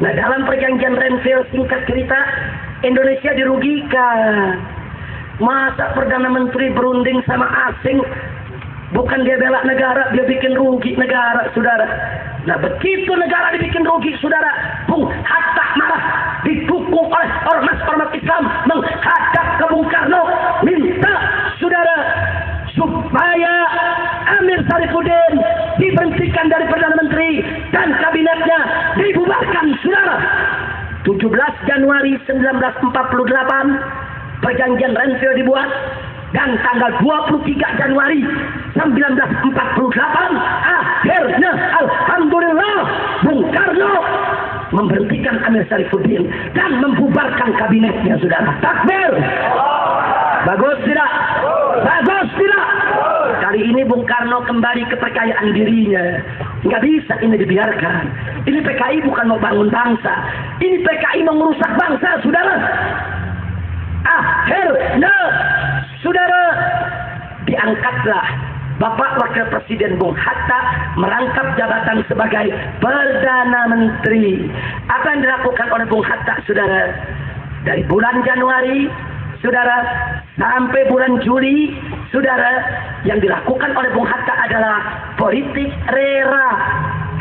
Nah, dalam perjanjian Renville, singkat cerita, Indonesia dirugikan. Masa Perdana Menteri berunding sama asing, bukan dia bela negara, dia bikin rugi negara, saudara. Nah, begitu negara dibikin rugi, saudara, Bung Hatta marah, didukung oleh ormas-ormas Islam, menghadap ke Bung Karno, minta, saudara, supaya Amir Syarifuddin diberhentikan dari Perdana Menteri dan kabinetnya dibubarkan, saudara. 17 Januari 1948 perjanjian Renville dibuat, dan tanggal 23 Januari 1948 akhirnya alhamdulillah Bung Karno memberhentikan Amir Syarifuddin dan membubarkan kabinetnya, saudara. Takbir. Bagus tidak? Bagus tidak? Kali ini Bung Karno kembali kepercayaan dirinya. Nggak bisa ini dibiarkan. Ini PKI bukan mau bangun bangsa. Ini PKI mau merusak bangsa, saudara. Akhirnya, saudara, diangkatlah Bapak Wakil Presiden Bung Hatta merangkap jabatan sebagai Perdana Menteri. Apa yang dilakukan oleh Bung Hatta, saudara? Dari bulan Januari, saudara, sampai bulan Juli, saudara, yang dilakukan oleh Bung Hatta adalah politik rera.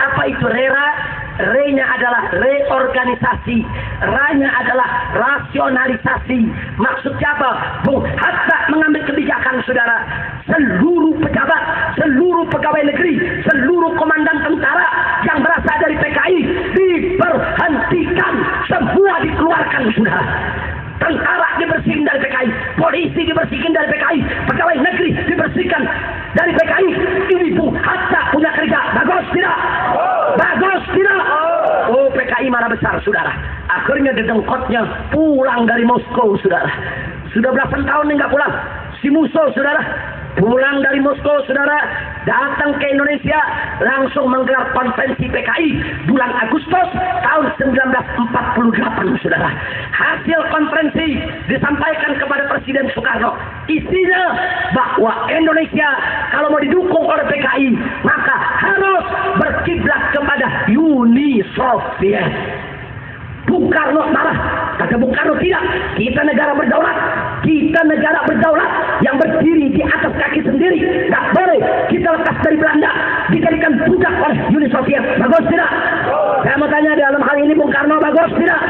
Apa itu rera? R-nya adalah reorganisasi, R-nya adalah rasionalisasi. Maksudnya apa? Bung Hatta mengambil kebijakan, saudara, seluruh pejabat, seluruh pegawai negeri, seluruh komandan tentara yang berasal dari PKI diberhentikan, semua dikeluarkan, saudara. Tentara dibersihkan dari PKI, polisi dibersihkan dari PKI, pegawai negeri dibersihkan dari PKI. Ini Bung Hatta punya kerja. Bagus tidak? Bagus tidak? Oh, PKI marah besar, saudara. Akhirnya didengkotnya pulang dari Moskow, saudara. Sudah belasan tahun nggak pulang. si musuh, saudara, pulang dari Moskow, saudara, datang ke Indonesia, langsung menggelar konferensi PKI bulan Agustus tahun 1948, saudara. Hasil konferensi disampaikan kepada Presiden Soekarno. Isinya bahwa Indonesia kalau mau didukung oleh PKI, maka harus berkiblat kepada Uni Soviet. Bung Karno marah. Kata Bung Karno, tidak. Kita negara berdaulat. Kita negara berdaulat yang berdiri di atas kaki sendiri. Tidak boleh kita lepas dari Belanda, dijadikan budak oleh Uni Soviet. Bagus tidak? Saya mau tanya dalam hal ini Bung Karno, bagus tidak?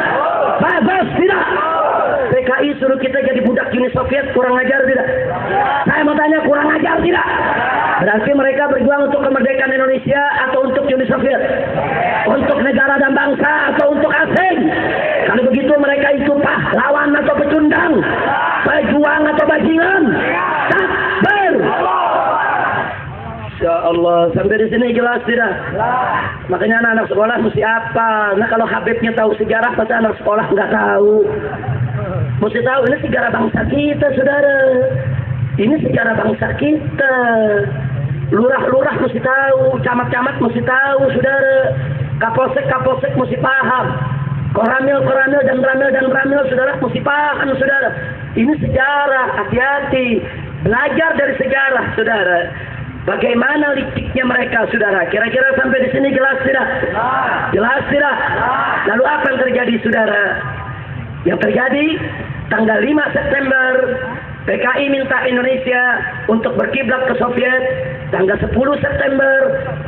Bagus tidak? PKI suruh kita jadi budak Uni Soviet, kurang ajar tidak? Saya mau tanya, kurang ajar tidak? Berarti mereka berjuang untuk kemerdekaan Indonesia atau untuk Uni Soviet? Untuk negara dan bangsa atau untuk asing? Kalau begitu mereka itu pahlawan atau pecundang? Pejuang atau bajingan? Takbir! Ya Allah, sampai di sini jelas tidak? Makanya anak-anak sekolah mesti apa? Nah kalau Habibnya tahu sejarah, masa anak sekolah nggak tahu? Mesti tahu, ini sejarah bangsa kita, saudara. Ini sejarah bangsa kita. Lurah-lurah mesti tahu, camat-camat mesti tahu, saudara. Kapolsek mesti paham. Koramil dan ramil, saudara mesti paham, saudara. Ini sejarah, hati-hati. Belajar dari sejarah, saudara. Bagaimana liciknya mereka, saudara. Kira-kira sampai di sini jelas tidak? Jelas tidak? Lalu apa yang terjadi, saudara? Yang terjadi tanggal 5 September PKI minta Indonesia untuk berkiblat ke Soviet. Tanggal 10 September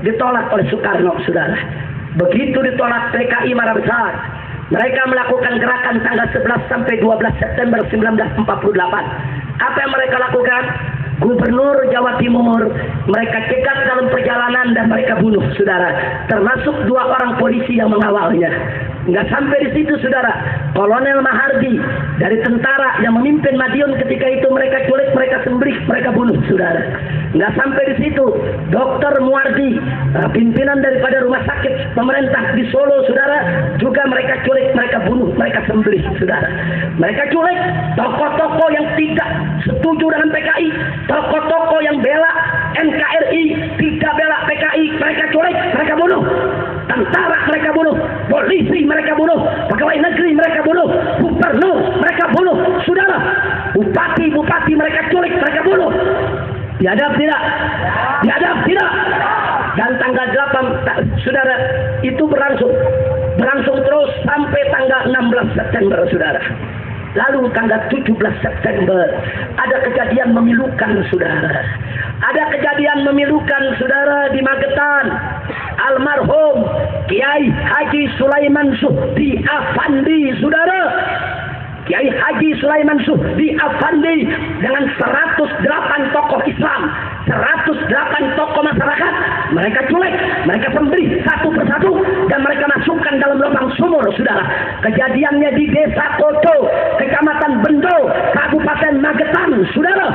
ditolak oleh Soekarno, saudara. Begitu ditolak, PKI marah besar. Mereka melakukan gerakan tanggal 11 sampai 12 September 1948. Apa yang mereka lakukan? Gubernur Jawa Timur mereka cegat dalam perjalanan dan mereka bunuh, saudara. Termasuk 2 orang polisi yang mengawalnya. Nggak sampai di situ, saudara. Kolonel Mahardi dari tentara yang memimpin Madiun ketika itu mereka culik, mereka sembelih, mereka bunuh, saudara. Nggak sampai di situ, Dr. Muardi, pimpinan daripada rumah sakit pemerintah di Solo, saudara, juga mereka culik, mereka bunuh, mereka sembelih, saudara. Mereka culik tokoh-tokoh yang tidak setuju dengan PKI, tokoh-tokoh yang bela NKRI, tidak bela PKI, mereka culik, mereka bunuh. Tentara mereka bunuh, polisi mereka bunuh, pegawai negeri mereka bunuh, gubernur mereka bunuh, saudara. Bupati mereka culik, mereka bunuh. Diadab tidak? Diadab tidak? Dan tanggal 8, saudara, itu berlangsung terus sampai tanggal 16 September, saudara. Lalu tanggal 17 September ada kejadian memilukan, saudara. Ada kejadian memilukan, saudara, di Magetan. Almarhum Kiai Haji Sulaiman Suhdi Afandi, saudara. Kiai Haji Sulaiman Suhdi Afandi dengan 108 tokoh Islam, 108 tokoh masyarakat, mereka culik, mereka sembelih satu persatu dan mereka masukkan dalam lubang sumur, saudara. Kejadiannya di Desa Koto, Kecamatan Bendo, Kabupaten Magetan, saudara.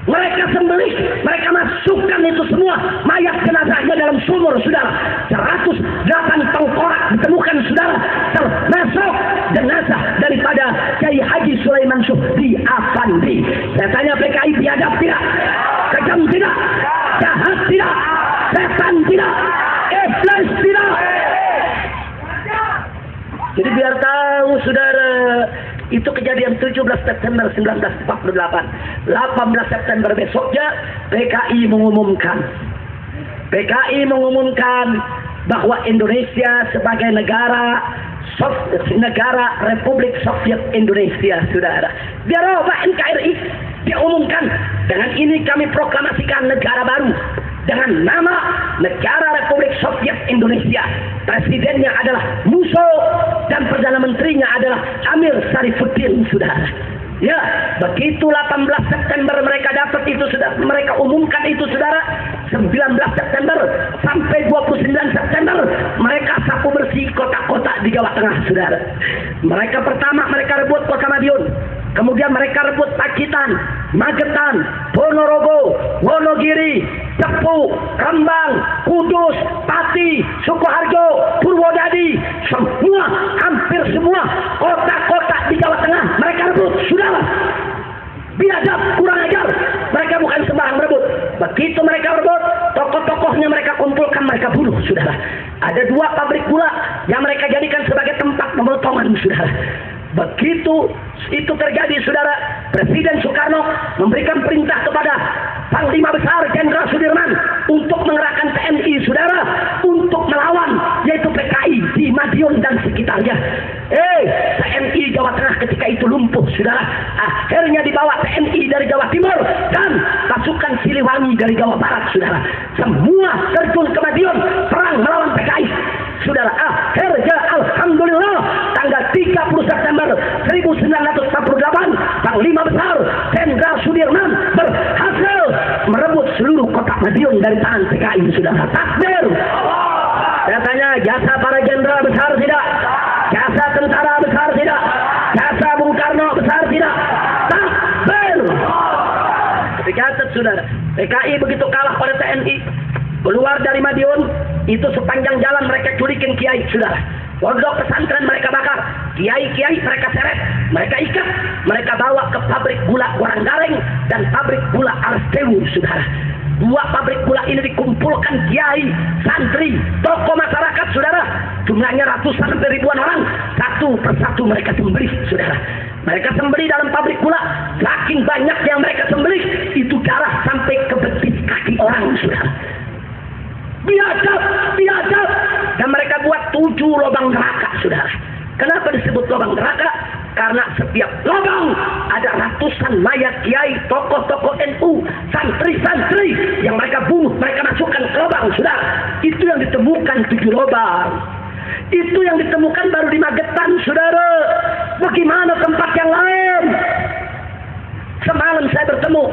Mereka sembelih, mereka masukkan itu semua mayat jenazahnya dalam sumur, saudara. 108 tengkorak ditemukan, saudara, termasuk jenazah daripada Kiai Haji Sulaiman Suhdi Afandi. Saya tanya, PKI biadab tidak? Kejam tidak? Jahat tidak? Setan tidak? Iblis tidak? Jadi biar tahu, saudara, itu kejadian 17 September 1948. 18 September besoknya PKI mengumumkan bahwa Indonesia sebagai negara Republik Soviet Indonesia, saudara. Biar apa NKRI diumumkan, dengan ini kami proklamasikan negara baru dengan nama Negara Republik Soviet Indonesia. Presidennya adalah Musso dan Perdana Menterinya adalah Amir Sarifuddin, saudara. Ya, begitu 18 September mereka dapat itu, sudah mereka umumkan itu, saudara. 19 September sampai 29 September mereka sapu bersih kota-kota di Jawa Tengah, saudara. Mereka pertama mereka rebut Kota Madiun. Kemudian mereka rebut Pacitan, Magetan, Ponorogo, Wonogiri, Cepu, Rembang, Kudus, Pati, Sukoharjo, Purwodadi, hampir semua kota-kota di Jawa Tengah mereka rebut, saudara. biadab, kurang ajar. Mereka bukan sembarang berebut. Begitu mereka berebut, tokoh-tokohnya mereka kumpulkan, mereka bunuh, saudara. Ada 2 pabrik gula yang mereka jadikan sebagai tempat pemotongan, saudara. Begitu itu terjadi, saudara, Presiden Soekarno memberikan perintah kepada Panglima Besar Jenderal Sudirman untuk mengerahkan TNI, saudara, untuk melawan, yaitu PKI di Madiun dan sekitarnya. TNI Jawa Tengah ketika itu lumpuh, saudara. Akhirnya dibawa TNI dari Jawa Timur dan pasukan Siliwangi dari Jawa Barat, saudara. Semua terjun ke Madiun perang melawan PKI, saudara. Akhirnya alhamdulillah tanggal 30 September 1948 Panglima Besar Jenderal Sudirman berhasil merebut seluruh kota Madiun dari tangan PKI, saudara. Takbir. Saya tanya, jasa para jenderal besar tidak? Jasa tentara besar tidak? Jasa Bung Karno besar tidak? Takbir. Dicatat, saudara, PKI begitu kalah pada TNI, keluar dari Madiun, itu sepanjang jalan mereka culikin kiai, saudara. Pondok pesantren mereka bakar, kiai-kiai mereka seret, mereka ikat, mereka bawa ke pabrik gula Waranggareng dan pabrik gula Arstewu, saudara. 2 pabrik gula ini dikumpulkan kiai, santri, tokoh masyarakat, saudara. Jumlahnya ratusan sampai ribuan orang. Satu persatu mereka sembelih, saudara. Mereka sembelih dalam pabrik gula. Saking banyak yang mereka sembelih, itu darah sampai ke betis kaki orang, saudara. Biadab, biadab. Dan mereka buat 7 lubang neraka, saudara. Kenapa disebut lubang neraka? Karena setiap lubang ada ratusan mayat kiai, tokoh-tokoh NU, santri-santri yang mereka bunuh, mereka masukkan ke lubang, saudara. Itu yang ditemukan 7 lubang. Itu yang ditemukan baru di Magetan, saudara. Bagaimana tempat yang lain? Semalam saya bertemu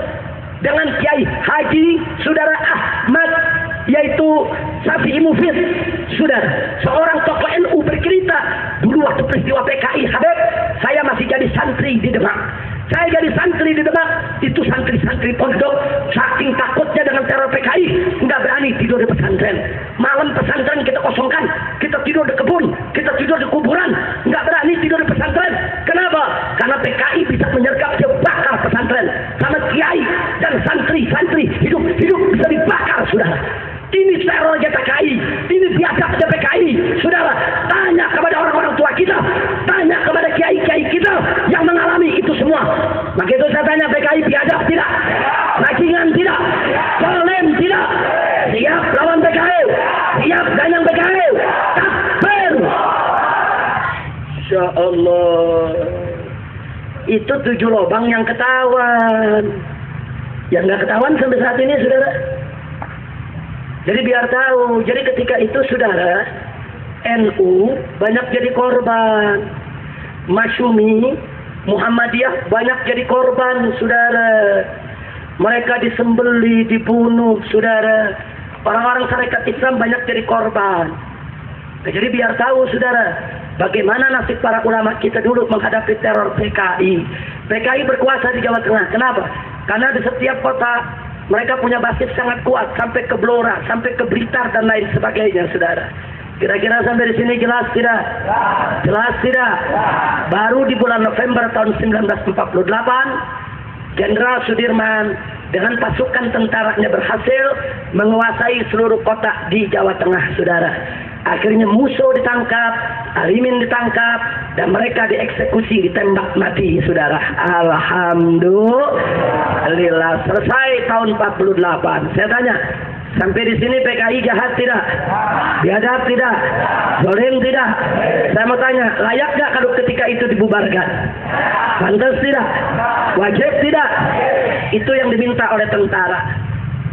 dengan Kiai Haji Saudara Ahmad, yaitu Syafi'i Mufid, saudara, seorang tokoh NU bercerita, dulu waktu peristiwa PKI Habib, saya masih jadi santri di Demak. Saya jadi santri di Demak, itu santri-santri pondok saking takutnya dengan teror PKI, nggak berani tidur di pesantren. Malam pesantren kita kosongkan, kita tidur di kebun, kita tidur di kuburan, nggak berani tidur di pesantren. Kenapa? Karena PKI bisa menyergap, dia bakar pesantren. Sama kiai dan santri-santri hidup bisa dibakar, saudara. Ini terornya PKI, ini biadabnya PKI, saudara. Tanya kepada orang-orang tua kita, tanya kepada kiai-kiai kita yang mengalami itu semua. Begitu saya tanya, PKI biadab tidak? Bajingan tidak? Zalim tidak? Siap lawan PKI? Siap ganyang PKI? Takbir! Insya Allah. Itu 7 lubang yang ketahuan. Yang nggak ketahuan sampai saat ini, saudara. Jadi biar tahu, jadi ketika itu, saudara, NU banyak jadi korban. Masyumi, Muhammadiyah banyak jadi korban, saudara. Mereka disembeli, dibunuh, saudara. Orang-orang syarikat Islam banyak jadi korban. Jadi biar tahu, saudara, bagaimana nasib para ulama kita dulu menghadapi teror PKI. PKI berkuasa di Jawa Tengah. Kenapa? Karena di setiap kota mereka punya basis sangat kuat, sampai ke Blora, sampai ke Blitar dan lain sebagainya, saudara. Kira-kira sampai di sini jelas tidak? Jelas tidak? Baru di bulan November tahun 1948, Jenderal Sudirman dengan pasukan tentaranya berhasil menguasai seluruh kota di Jawa Tengah, saudara. Akhirnya Musuh ditangkap, Alimin ditangkap, dan mereka dieksekusi, ditembak mati, saudara. Alhamdulillah, selesai tahun 48. Saya tanya, sampai di sini PKI jahat tidak? Biadab tidak? Zalim tidak? Saya mau tanya, layak gak kalau ketika itu dibubarkan? Pantas tidak? Wajib tidak? Itu yang diminta oleh tentara.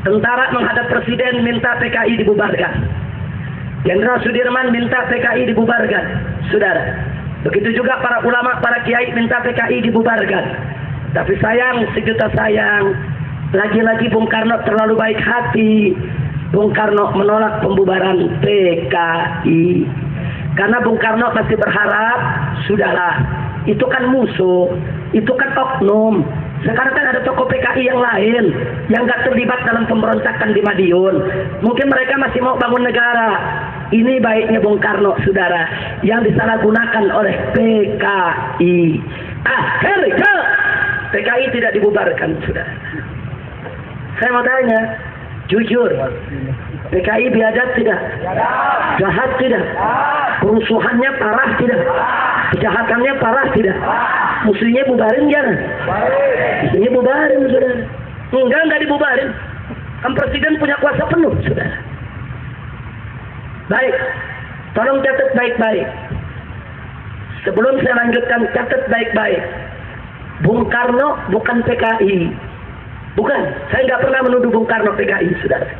Tentara menghadap presiden minta PKI dibubarkan. Jenderal Sudirman minta PKI dibubarkan, saudara. Begitu juga para ulama, para kiai minta PKI dibubarkan. Tapi sayang, sejuta sayang, lagi-lagi Bung Karno terlalu baik hati. Bung Karno menolak pembubaran PKI. Karena Bung Karno masih berharap, saudara, itu kan musuh, itu kan oknum. Sekarang kan ada tokoh PKI yang lain yang gak terlibat dalam pemberontakan di Madiun. Mungkin mereka masih mau bangun negara. Ini baiknya Bung Karno, saudara, yang disalahgunakan oleh PKI. Akhirnya PKI tidak dibubarkan, sudah. Saya mau tanya, jujur, PKI biadab tidak? Jahat tidak? Kerusuhannya parah tidak? Kejahatannya parah tidak? Musuhnya bubarin jangan? Musuhnya bubarin, sudah. Enggak dibubarin. Kan presiden punya kuasa penuh, sudah. Baik, tolong catat baik-baik. Sebelum saya lanjutkan, catat baik-baik. Bung Karno bukan PKI. Bukan, saya nggak pernah menuduh Bung Karno PKI, saudara.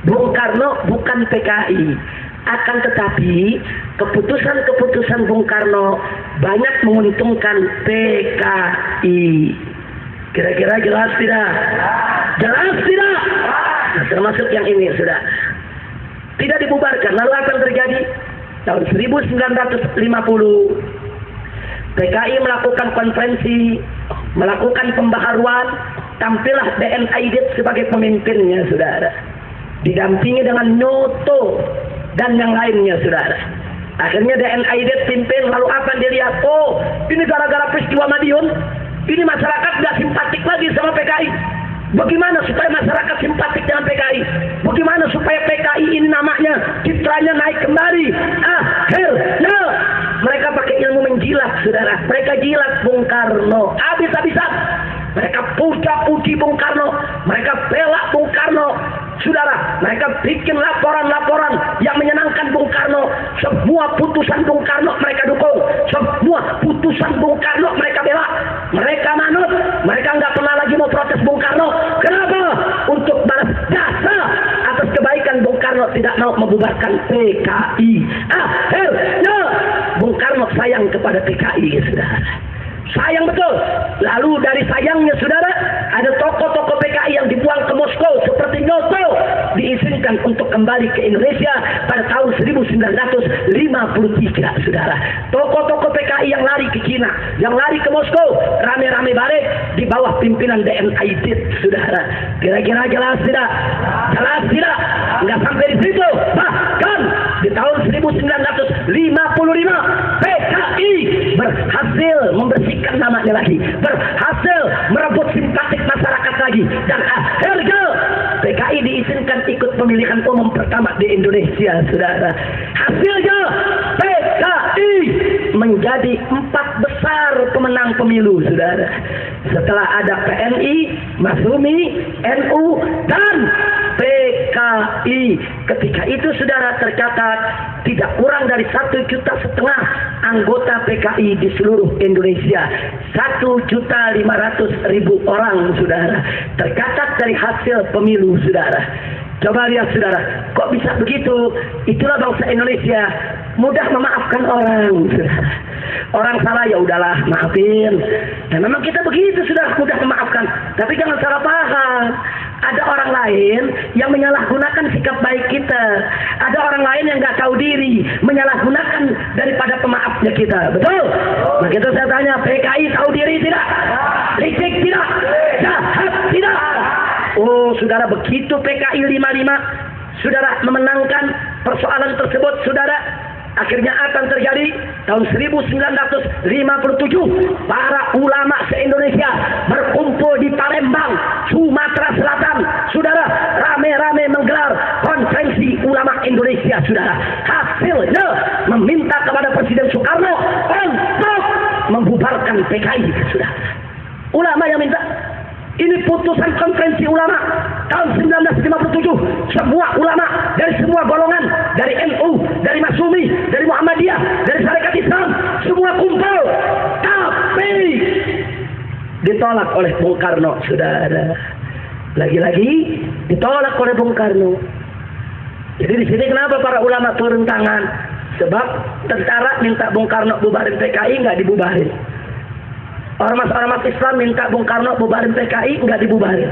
Bung Karno bukan PKI. Akan tetapi, keputusan-keputusan Bung Karno banyak menguntungkan PKI. Kira-kira jelas tidak? Jelas tidak? Nah, termasuk yang ini, sudah. Tidak dibubarkan. Lalu apa yang terjadi? Tahun 1950, PKI melakukan konferensi, melakukan pembaharuan, tampillah DN Aidit sebagai pemimpinnya, saudara. Didampingi dengan Nyoto dan yang lainnya, saudara. Akhirnya DN Aidit pimpin, lalu apa yang dilihat? Oh, ini gara-gara peristiwa Madiun, ini masyarakat nggak simpatik lagi sama PKI. Bagaimana supaya masyarakat simpatik dengan PKI? Bagaimana supaya PKI ini namanya, citranya naik kembali? Akhirnya mereka pakai ilmu menjilat, saudara. Mereka jilat Bung Karno habis-habisan. Mereka puja-puji Bung Karno, mereka bela Bung Karno, saudara. Mereka bikin laporan-laporan yang menyenangkan Bung Karno. Semua putusan Bung Karno mereka dukung, semua putusan Bung Karno mereka bela. Mereka manut, mereka nggak pernah lagi mau protes Bung Karno. Kenapa? Untuk balas jasa atas kebaikan Bung Karno tidak mau membubarkan PKI. Akhirnya Bung Karno sayang kepada PKI, saudara. Sayang betul. Lalu dari sayangnya, saudara, ada tokoh-tokoh PKI yang dibuang ke Moskow seperti Nyoto, diizinkan untuk kembali ke Indonesia pada tahun 1953, saudara. Tokoh-tokoh PKI yang lari ke Cina, yang lari ke Moskow, rame-rame balik di bawah pimpinan DN Aidit, saudara. Kira-kira jelas tidak? Jelas tidak? Nggak sampai di situ. Bahkan di tahun 1955 PKI berhasil membersihkan namanya lagi, berhasil merebut simpatik masyarakat lagi, dan akhirnya PKI diizinkan ikut pemilihan umum pertama di Indonesia, saudara. Hasilnya PKI menjadi 4 besar pemenang pemilu, saudara. Setelah ada PNI, Masyumi, NU, dan PKI. Ketika itu, saudara, tercatat tidak kurang dari 1,5 juta anggota PKI di seluruh Indonesia. 1.500.000 orang, saudara, tercatat dari hasil pemilu, saudara. Coba lihat, saudara, kok bisa begitu? Itulah bangsa Indonesia, mudah memaafkan orang, saudara. Orang salah, ya udahlah, maafin. Dan memang kita begitu, sudah mudah memaafkan. Tapi jangan salah paham. Ada orang lain yang menyalahgunakan sikap baik kita. Ada orang lain yang nggak tahu diri, menyalahgunakan daripada pemaafnya kita. Betul? Begitu saya tanya, PKI tahu diri tidak? Licik tidak? Jahat tidak? Oh, saudara, begitu PKI 55, saudara, memenangkan persoalan tersebut, saudara, akhirnya apa yang terjadi? Tahun 1957, para ulama se-Indonesia berkumpul di Palembang, Sumatera Selatan, saudara, rame-rame menggelar konferensi ulama Indonesia, saudara. Hasilnya meminta kepada Presiden Soekarno untuk membubarkan PKI, saudara. Ulama yang minta. Ini putusan konferensi ulama tahun 1957. Semua ulama dari semua golongan, dari NU, dari Masyumi, dari Muhammadiyah, dari Syarikat Islam, semua kumpul. Tapi ditolak oleh Bung Karno, saudara. Lagi-lagi ditolak oleh Bung Karno. Jadi di sini kenapa para ulama turun tangan? Sebab tentara minta Bung Karno bubarin PKI, nggak dibubarin. Ormas-ormas Islam minta Bung Karno bubarin PKI, nggak dibubarin.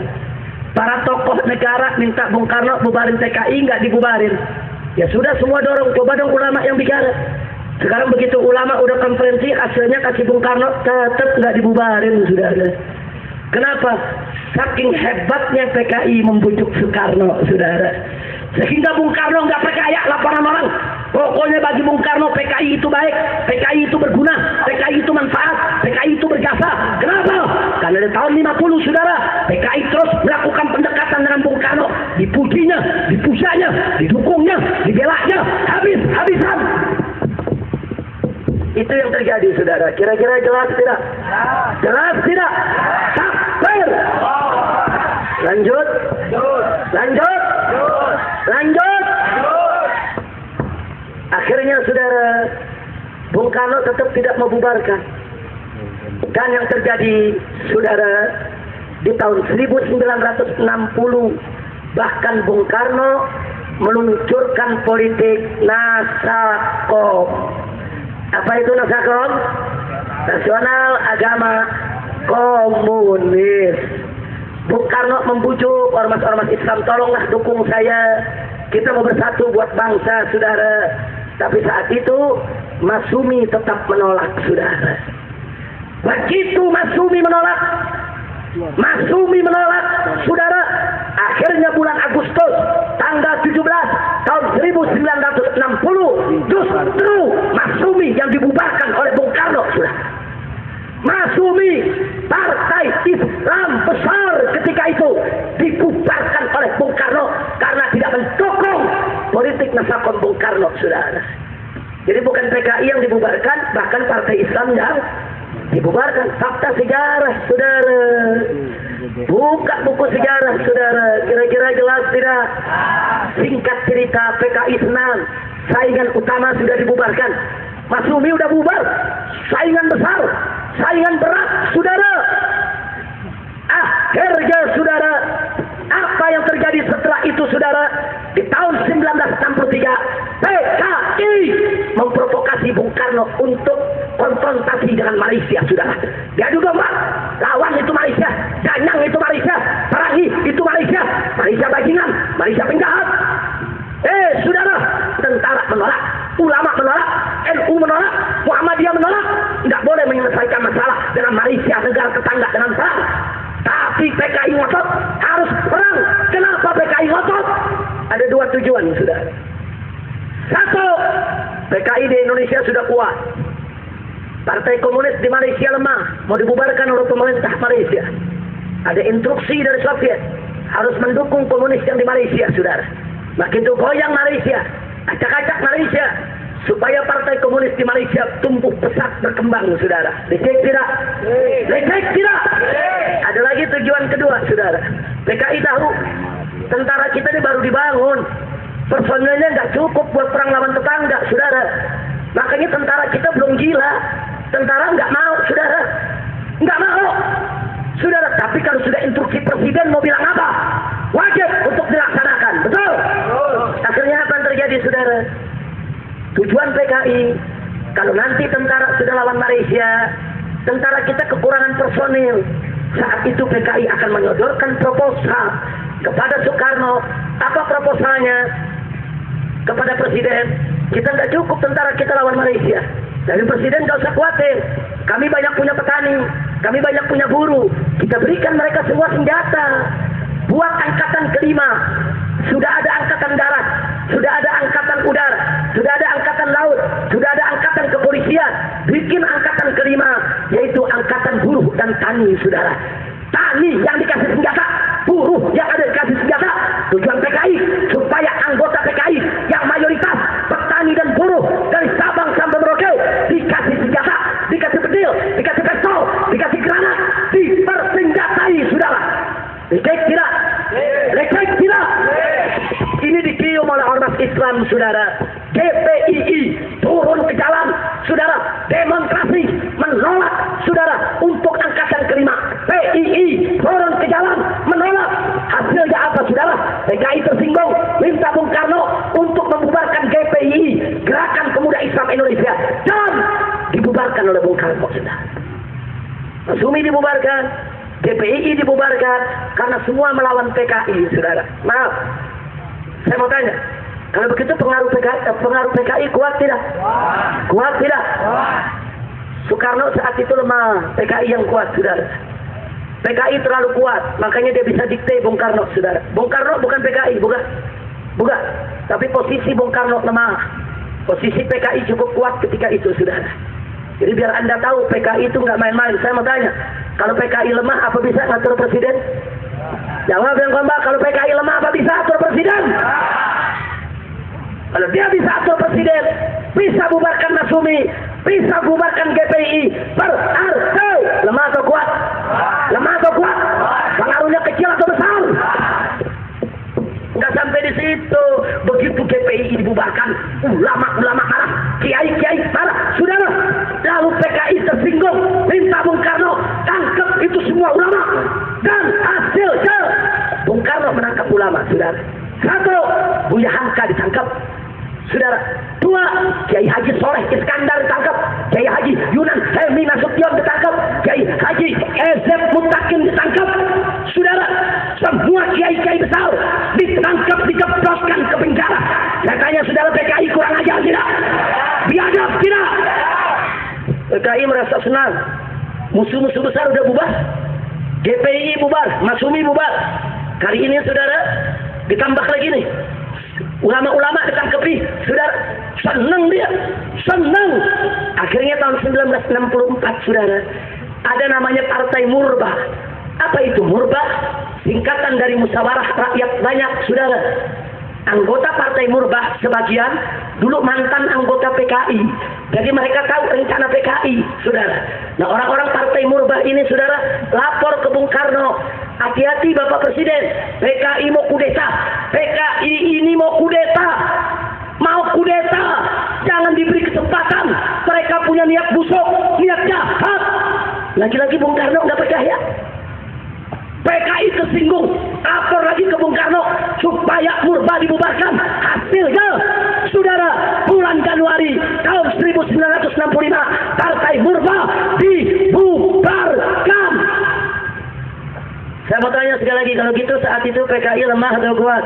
Para tokoh negara minta Bung Karno bubarin PKI, nggak dibubarin. Ya sudah, semua dorong, coba dong ulama yang bicara. Sekarang begitu ulama udah konferensi, hasilnya kasih Bung Karno, tetap nggak dibubarin, saudara. Kenapa? Saking hebatnya PKI membujuk Soekarno, saudara. Sehingga Bung Karno nggak percaya laporan orang. Pokoknya bagi Bung Karno PKI itu baik, PKI itu berguna, PKI itu manfaat, PKI itu berjasa. Kenapa? Dan ada tahun 50 saudara, PKI terus melakukan pendekatan dengan Bung Karno, dipujinya, dipujanya, didukungnya, dibelanya, habis-habisan. Itu yang terjadi saudara. Kira-kira jelas tidak? Jelas tidak? Takbir. Lanjut. Akhirnya saudara, Bung Karno tetap tidak membubarkan. Dan yang terjadi saudara, di tahun 1960 bahkan Bung Karno meluncurkan politik Nasakom. Apa itu Nasakom? Nasional Agama Komunis. Bung Karno membujuk ormas-ormas Islam, tolonglah dukung saya, kita mau bersatu buat bangsa saudara. Tapi saat itu Masyumi tetap menolak saudara. Begitu Masyumi menolak saudara, akhirnya bulan Agustus tanggal 17 tahun 1960 justru Masyumi yang dibubarkan oleh Bung Karno saudara. Masyumi, partai Islam besar ketika itu, dibubarkan oleh Bung Karno karena tidak mendukung politik Nasakom Bung Karno saudara. Jadi bukan PKI yang dibubarkan, bahkan partai Islam yang dibubarkan. Fakta sejarah saudara. Buka buku sejarah saudara. Kira-kira jelas tidak? Singkat cerita, PKI senang, saingan utama sudah dibubarkan. Masyumi udah bubar, saingan besar, saingan berat saudara. Akhirnya saudara, apa yang terjadi setelah itu saudara? Di tahun 1963 PKI memprovokasi Bung Karno untuk konfrontasi dengan Malaysia saudara. Dia juga lawan itu Malaysia, Danyang itu Malaysia, perangi itu Malaysia, Malaysia bajingan, Malaysia penjahat. Saudara, tentara menolak, ulama menolak, NU menolak, Muhammadiyah menolak. Tidak boleh menyelesaikan masalah dengan Malaysia, negara tetangga dengan perang. Tapi PKI ngotot, harus perang. Kenapa PKI ngotot? Ada dua tujuan saudara. Satu, PKI di Indonesia sudah kuat. Partai Komunis di Malaysia lemah, mau dibubarkan oleh pemerintah Malaysia. Ada instruksi dari Soviet, harus mendukung komunis yang di Malaysia saudara. Begitu goyang Malaysia, acak-acak Malaysia, supaya partai komunis di Malaysia tumbuh pesat berkembang saudara. Lecek tidak? Lecek tidak? Ada lagi tujuan kedua saudara. PKI tahu tentara kita ini baru dibangun, personilnya nggak cukup buat perang lawan tetangga saudara. Makanya tentara kita belum gila, tentara nggak mau saudara, nggak mau saudara. Tapi kalau sudah instruksi presiden mau bilang apa, wajib untuk dilaksanakan, betul? Akhirnya apa yang terjadi saudara? Tujuan PKI, kalau nanti tentara sudah lawan Malaysia, tentara kita kekurangan personil, saat itu PKI akan menyodorkan proposal kepada Soekarno. Apa proposalnya? Kepada presiden, kita nggak cukup tentara kita lawan Malaysia. Dari presiden nggak usah khawatir, kami banyak punya petani, kami banyak punya buruh, kita berikan mereka semua senjata. Buat angkatan kelima, sudah ada angkatan darat, sudah ada angkatan udara, sudah ada angkatan laut, sudah ada angkatan kepolisian. Bikin angkatan kelima, yaitu angkatan buruh dan tani saudara. Tani yang dikasih senjata, buruh yang ada dikasih senjata. Tujuan PKI supaya anggota PKI yang mayoritas petani dan buruh dari Sabang sampai Merauke dikasih senjata, dikasih pedil, dikasih pistol, dikasih granat, dipersenjatai saudara. Lecek tidak? Lecek tidak? Ini dikium oleh ormas Islam saudara. GPII turun ke jalan saudara, demonstrasi menolak saudara untuk angkatan kelima. PII turun ke jalan menolak. Hasilnya apa saudara? PKI tersinggung, minta Bung Karno untuk membubarkan GPII, Gerakan Pemuda Islam Indonesia, dan dibubarkan oleh Bung Karno saudara. Masyumi dibubarkan, GPII dibubarkan karena semua melawan PKI saudara. Maaf, saya mau tanya, kalau begitu pengaruh PKI kuat tidak? Kuat tidak? Soekarno saat itu lemah, PKI yang kuat saudara. PKI terlalu kuat, makanya dia bisa dikte Bung Karno saudara. Bung Karno bukan PKI, bukan. Tapi posisi Bung Karno lemah, posisi PKI cukup kuat ketika itu saudara. Jadi biar anda tahu PKI itu nggak main-main. Saya mau tanya, Kalau PKI lemah, apa bisa ngatur presiden? Jawab yang kompak, kalau PKI lemah, apa bisa atur presiden? Kalau dia bisa atur presiden, bisa bubarkan Masyumi, bisa bubarkan GPI, berarti lemah atau kuat? Lemah atau kuat? Pengaruhnya kecil atau besar? Nggak sampai di situ. Begitu GPI dibubarkan, ulama-ulama marah, kiai-kiai marah, saudara. Lalu PKI tersinggung, minta Bung Karno tangkap itu semua ulama. Dan hasilnya Bung Karno menangkap ulama, saudara. 1, Buya Hamka ditangkap, saudara. 2, Kiai Haji Soleh Iskandar ditangkap, Kiai Haji Yunan Helmi Nasution ditangkap, Kiai Haji Ezek Mutakin ditangkap, saudara. Semua kiai-kiai besar ditangkap, dijebloskan ke penjara. Katanya saudara, PKI kurang ajar tidak? Biadab tidak? PKI merasa senang, musuh-musuh besar udah bubar, GPI bubar, Masyumi bubar. Kali ini saudara ditambah lagi nih, ulama-ulama ditangkapi, saudara. Senang dia, senang. Akhirnya tahun 1964 saudara, ada namanya Partai Murbah. Apa itu Murbah? Singkatan dari Musyawarah Rakyat Banyak, saudara. Anggota Partai Murbah sebagian dulu mantan anggota PKI, jadi mereka tahu rencana PKI, saudara. Nah, orang-orang Partai Murbah ini, saudara, lapor ke Bung Karno, hati-hati Bapak Presiden, PKI mau kudeta, PKI ini mau kudeta, jangan diberi kesempatan, mereka punya niat busuk, niat jahat. Lagi-lagi Bung Karno nggak percaya. PKI tersinggung, lapor lagi ke Bung Karno supaya Murbah dibubarkan. Hasilnya, saudara, bulan Januari tahun 1965 Partai Murbah dibubarkan. Saya mau tanya sekali lagi, kalau gitu saat itu PKI lemah atau kuat?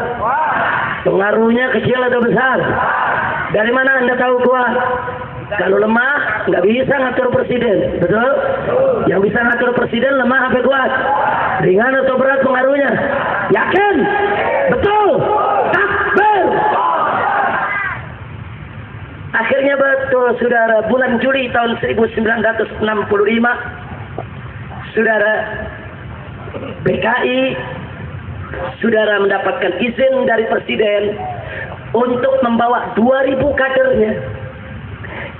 Pengaruhnya kecil atau besar? Dari mana Anda tahu kuat? Kalau lemah, nggak bisa ngatur presiden, betul? Yang bisa ngatur presiden lemah apa kuat? Ringan atau berat pengaruhnya? Yakin? Betul? Takbir! Akhirnya betul, saudara, bulan Juli tahun 1965, saudara, PKI, saudara, mendapatkan izin dari presiden untuk membawa 2.000 kadernya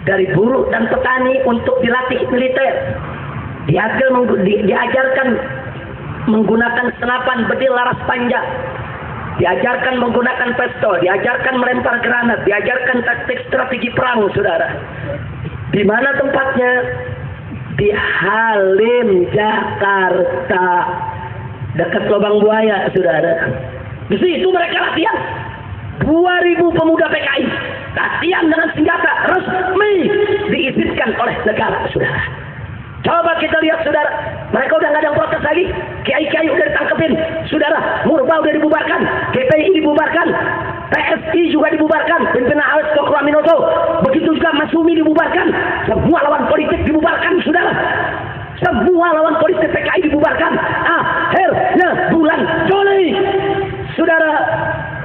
dari buruh dan petani untuk dilatih militer. Diajarkan menggunakan senapan bedil laras panjang, diajarkan menggunakan pistol, diajarkan melempar granat, diajarkan taktik strategi perang, saudara. Di mana tempatnya? Di Halim, Jakarta, dekat Lubang Buaya, saudara. Di situ mereka latihan. 2.000 pemuda PKI latihan dengan senjata resmi diizinkan oleh negara, saudara. Coba kita lihat, saudara, mereka udah nggak ada yang protes lagi. Kiai-kiai udah ditangkepin, saudara. Murbah udah dibubarkan, GPI dibubarkan, PSI juga dibubarkan, pimpinan AWS Kokro Aminoto. Begitu juga Masyumi dibubarkan. Semua lawan politik dibubarkan, saudara. Semua lawan politik PKI dibubarkan. Akhirnya bulan Juli, saudara,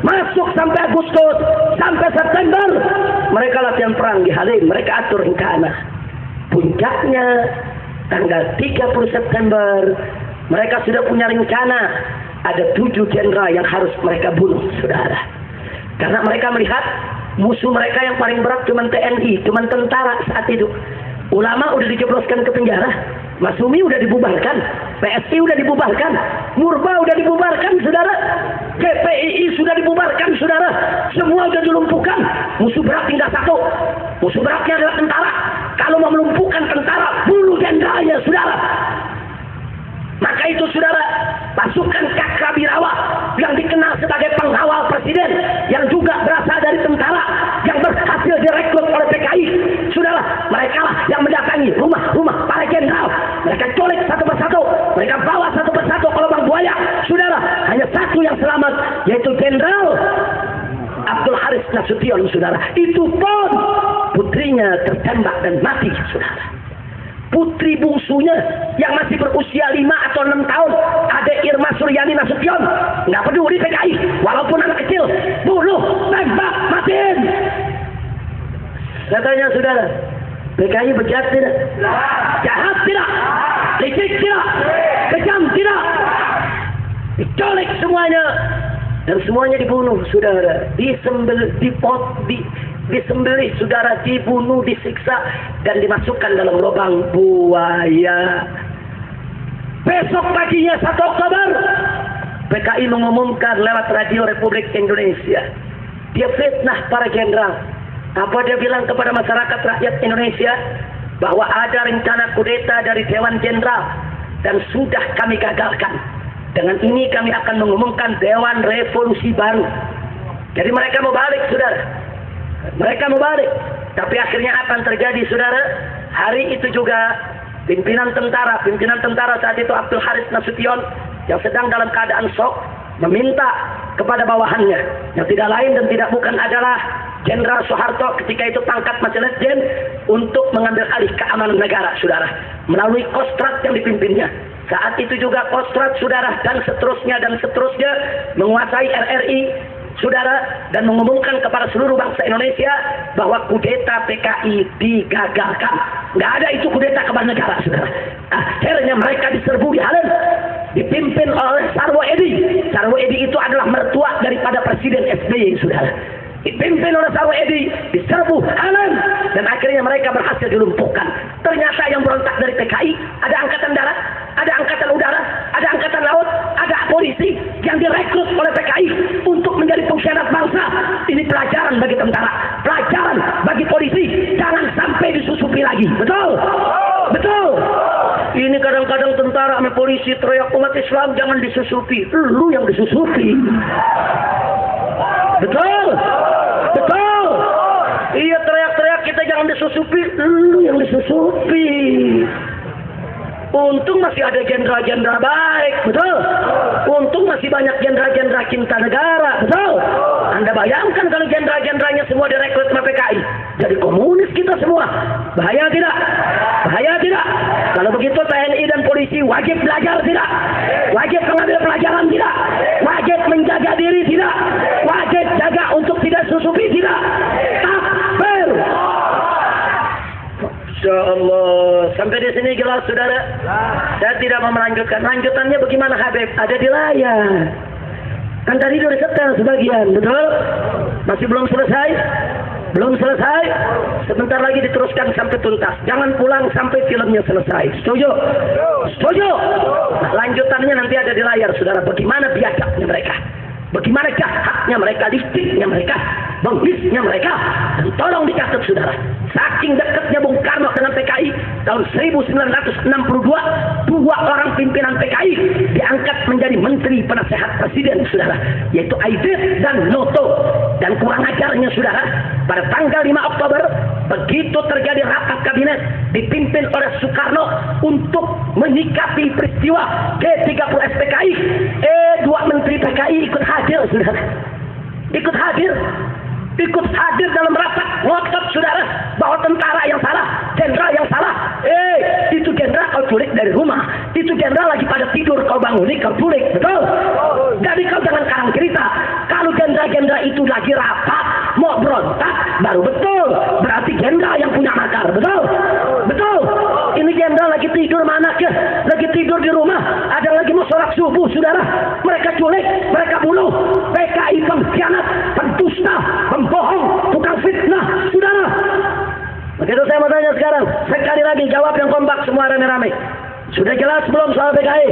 masuk sampai Agustus, sampai September, mereka latihan perang di Halim, mereka atur rencana. Puncaknya tanggal 30 September, mereka sudah punya rencana. Ada 7 jenderal yang harus mereka bunuh, saudara. Karena mereka melihat musuh mereka yang paling berat cuma TNI, cuma tentara saat itu. Ulama udah dijebloskan ke penjara, Masyumi udah dibubarkan, PSI udah dibubarkan, Murbah udah dibubarkan, saudara. GPI sudah dibubarkan, saudara. Semua udah dilumpuhkan. Musuh berat tinggal satu. Musuh beratnya adalah tentara. Kalau mau melumpuhkan tentara, bunuh jenderalnya, saudara. Maka itu, saudara, pasukan Cakrabirawa yang dikenal sebagai pengawal presiden, yang juga berasal dari tentara, yang berhasil direkrut oleh PKI, saudara, mereka lah yang mendatangi rumah-rumah para jenderal. Mereka culik satu persatu, mereka bawa satu persatu ke Lubang Buaya, saudara. Hanya satu yang selamat, yaitu Jenderal Abdul Haris Nasution, saudara. Itu pun putrinya tertembak dan mati, saudara. Putri bungsunya yang masih berusia 5 atau 6 tahun, ada Irma Suryani Nasution, nggak peduli PKI, walaupun anak kecil, bunuh, tembak, matiin. Saya tanya, saudara, PKI bejat tidak? Jahat tidak? licik tidak, kejam tidak, diculik semuanya, dan semuanya dibunuh, saudara, disembelih, saudara, dibunuh, disiksa, dan dimasukkan dalam lubang buaya. Besok paginya 1 Oktober, PKI mengumumkan lewat Radio Republik Indonesia, dia fitnah para jenderal. Apa dia bilang kepada masyarakat rakyat Indonesia? Bahwa ada rencana kudeta dari Dewan Jenderal dan sudah kami gagalkan. Dengan ini kami akan mengumumkan Dewan Revolusi baru. Jadi mereka mau balik, saudara. Mereka mau balik. Tapi akhirnya apa yang terjadi, saudara? Hari itu juga pimpinan tentara saat itu Abdul Haris Nasution yang sedang dalam keadaan shock meminta kepada bawahannya yang tidak lain dan tidak bukan adalah Jenderal Soeharto, ketika itu pangkat masih letjen, untuk mengambil alih keamanan negara, saudara, melalui Kostrad yang dipimpinnya. Saat itu juga Kostrad, saudara, dan seterusnya menguasai RRI, saudara, dan mengumumkan kepada seluruh bangsa Indonesia bahwa kudeta PKI digagalkan. Nggak ada itu kudeta kepala negara, saudara. Akhirnya mereka diserbu di Halim, dipimpin oleh Sarwo Edi. Sarwo Edi itu adalah mertua daripada Presiden SBY, saudara. Dipimpin oleh Sarwo Edi, diserbu Halim, dan akhirnya mereka berhasil dilumpuhkan. Ternyata yang berontak dari PKI ada angkatan darat, ada angkatan udara, ada angkatan laut, ada polisi yang direkrut oleh PKI untuk menjadi pengkhianat bangsa. Ini pelajaran bagi tentara, pelajaran bagi polisi, jangan sampai disusupi lagi. Betul? Betul. Ini kadang-kadang tentara sama polisi teriak umat Islam jangan disusupi. Lu yang disusupi. Betul? Betul. Iya, teriak-teriak kita jangan disusupi, lu yang disusupi. Untung masih ada jenderal-jenderal baik, betul? Untung masih banyak jenderal-jenderal cinta negara, betul? Anda bayangkan kalau jenderal-jenderalnya semua direkrut sama PKI, jadi komunis kita semua. Bahaya tidak? Bahaya tidak? Kalau begitu TNI dan polisi wajib belajar tidak? Wajib mengambil pelajaran tidak? Wajib menjaga diri tidak? Wajib jaga untuk tidak susupi tidak? Takbir! Insya Allah. Sampai di sini jelas, saudara? Saya tidak mau melanjutkan. Lanjutannya bagaimana, Habib? Ada di layar. Kan tadi sudah disetel sebagian, betul? Masih belum selesai? Belum selesai? Sebentar lagi diteruskan sampai tuntas. Jangan pulang sampai filmnya selesai. Setuju? Setuju? Nah, lanjutannya nanti ada di layar, saudara. Bagaimana biadabnya mereka? Bagaimana jahatnya mereka, liciknya mereka, bengisnya mereka. Dan tolong dicatat, saudara, saking dekatnya Bung Karno dengan PKI, tahun 1962 dua orang pimpinan PKI diangkat menjadi menteri penasehat presiden, saudara, yaitu Aidit dan Noto. Dan kurang ajarnya, saudara, pada tanggal 5 Oktober begitu terjadi rapat kabinet dipimpin oleh Soekarno untuk menyikapi peristiwa G30 SPKI, dua menteri PKI ikut hadir, saudara. Ikut hadir dalam rapat ngotot, saudara, bahwa tentara yang salah, jenderal yang salah. Itu jenderal kau culik dari rumah, itu jenderal lagi pada tidur kau bangunin, kau culik, betul? Jadi kau jangan karang cerita. Kalau jenderal-jenderal itu lagi rapat mau berontak, baru betul. Berarti jenderal yang punya makar, betul? Betul. Ini jenderal lagi tidur mana ke? Lagi tidur di rumah, ada lagi mau sholat subuh, saudara. Mereka culik, mereka bunuh. PKI pengkhianat, pendusta, pembohong, tukang fitnah, saudara. Begitu saya mau tanya sekarang, sekali lagi jawab yang kompak semua rame-rame. Sudah jelas belum soal PKI?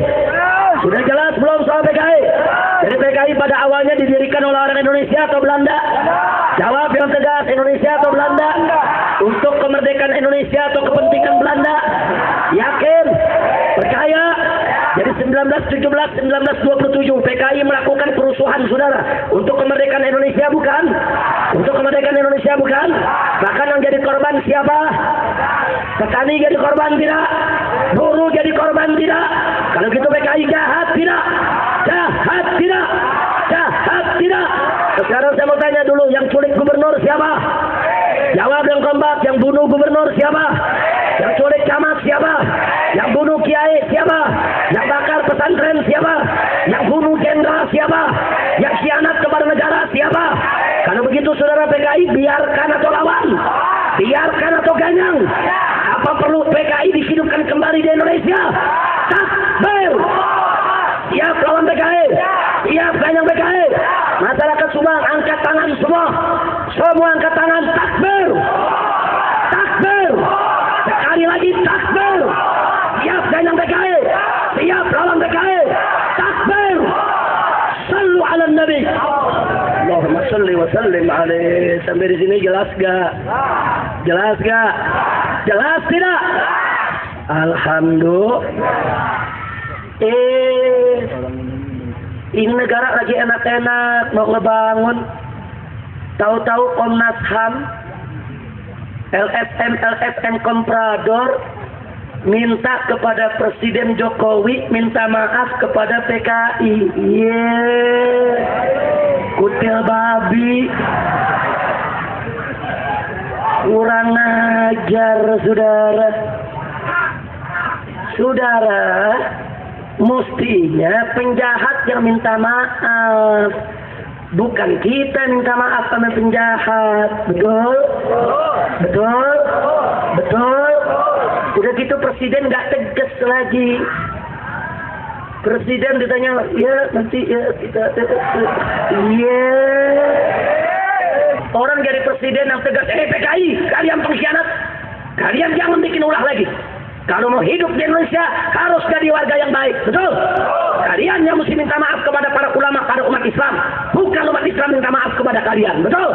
Sudah jelas belum soal PKI? Jadi PKI pada awalnya didirikan oleh orang Indonesia atau Belanda? Jawab yang tegas, Indonesia atau Belanda? Untuk kemerdekaan Indonesia atau kepentingan Belanda? Yakin? Percaya? Jadi 1917, 1927 PKI melakukan kerusuhan, saudara. Untuk kemerdekaan Indonesia bukan? Untuk kemerdekaan Indonesia bukan? Bahkan yang jadi korban siapa? Petani jadi korban tidak? Buruh jadi korban tidak? Kalau gitu PKI jahat tidak? Jahat tidak? Jahat tidak? Sekarang saya mau tanya dulu, yang culik gubernur siapa? Jawab yang kompak. Yang bunuh gubernur siapa? Yang culik camat siapa? Yang bunuh kiai siapa? Yang bakar pesantren siapa? Yang bunuh jenderal siapa? Yang khianat kepada negara siapa? Kalau begitu, saudara, PKI biarkan atau lawan? Biarkan atau ganyang? Apa perlu PKI dihidupkan akan kembali di Indonesia. Takbir. Siap lawan PKI. Siap ganyang PKI. Masyarakat Subang angkat tangan semua. Semua angkat tangan. Takbir. Takbir. Sekali lagi takbir. Siap ganyang PKI. Siap lawan PKI. Takbir. Sallu ala Nabi. Allahumma salli wa sallim alaihi. Sampai di sini jelas gak? Jelas gak? Jelas tidak? Alhamdulillah. Ini negara lagi enak-enak mau ngebangun. Tahu-tahu Komnas HAM, LSM Komprador minta kepada Presiden Jokowi minta maaf kepada PKI. Kutil babi. Kurang ajar, saudara. Saudara, mestinya penjahat yang minta maaf. Bukan kita minta maaf sama penjahat. Betul? Betul? Betul? Udah gitu Presiden gak tegas lagi. Presiden ditanya, ya nanti ya kita iya. Orang jadi presiden yang tegas, PKI, kalian pengkhianat. Kalian jangan bikin ulah lagi. Kalau mau hidup di Indonesia, harus jadi warga yang baik. Betul? Kalian yang mesti minta maaf kepada para ulama, pada umat Islam. Bukan umat Islam minta maaf kepada kalian. Betul?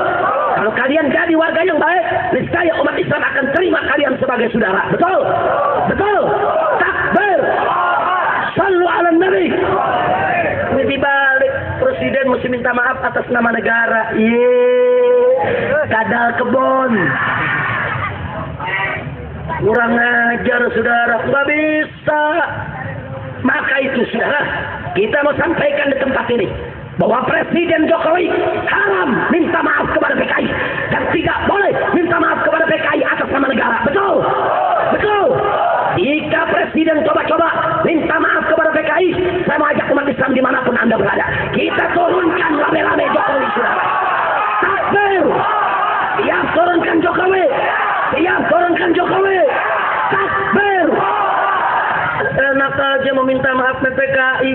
Kalau kalian jadi warga yang baik, niscaya umat Islam akan terima kalian sebagai saudara. Betul? Betul? Takbir. Sallu ala Nabi. Ini dibalik, presiden mesti minta maaf atas nama negara. Kadal kebon. Kurang ajar, saudara. Nggak bisa. Maka itu, saudara, kita mau sampaikan di tempat ini bahwa Presiden Jokowi haram minta maaf kepada PKI dan tidak boleh minta maaf kepada PKI atas nama negara. Betul? Betul? Jika Presiden coba-coba minta maaf kepada PKI, saya mau ajak umat Islam dimanapun Anda berada. Kita turunkan lame-lame Jokowi, saudara. Takbir. Siap turunkan Jokowi. Siap turunkan Jokowi. Takbir. Enak aja meminta maaf PKI.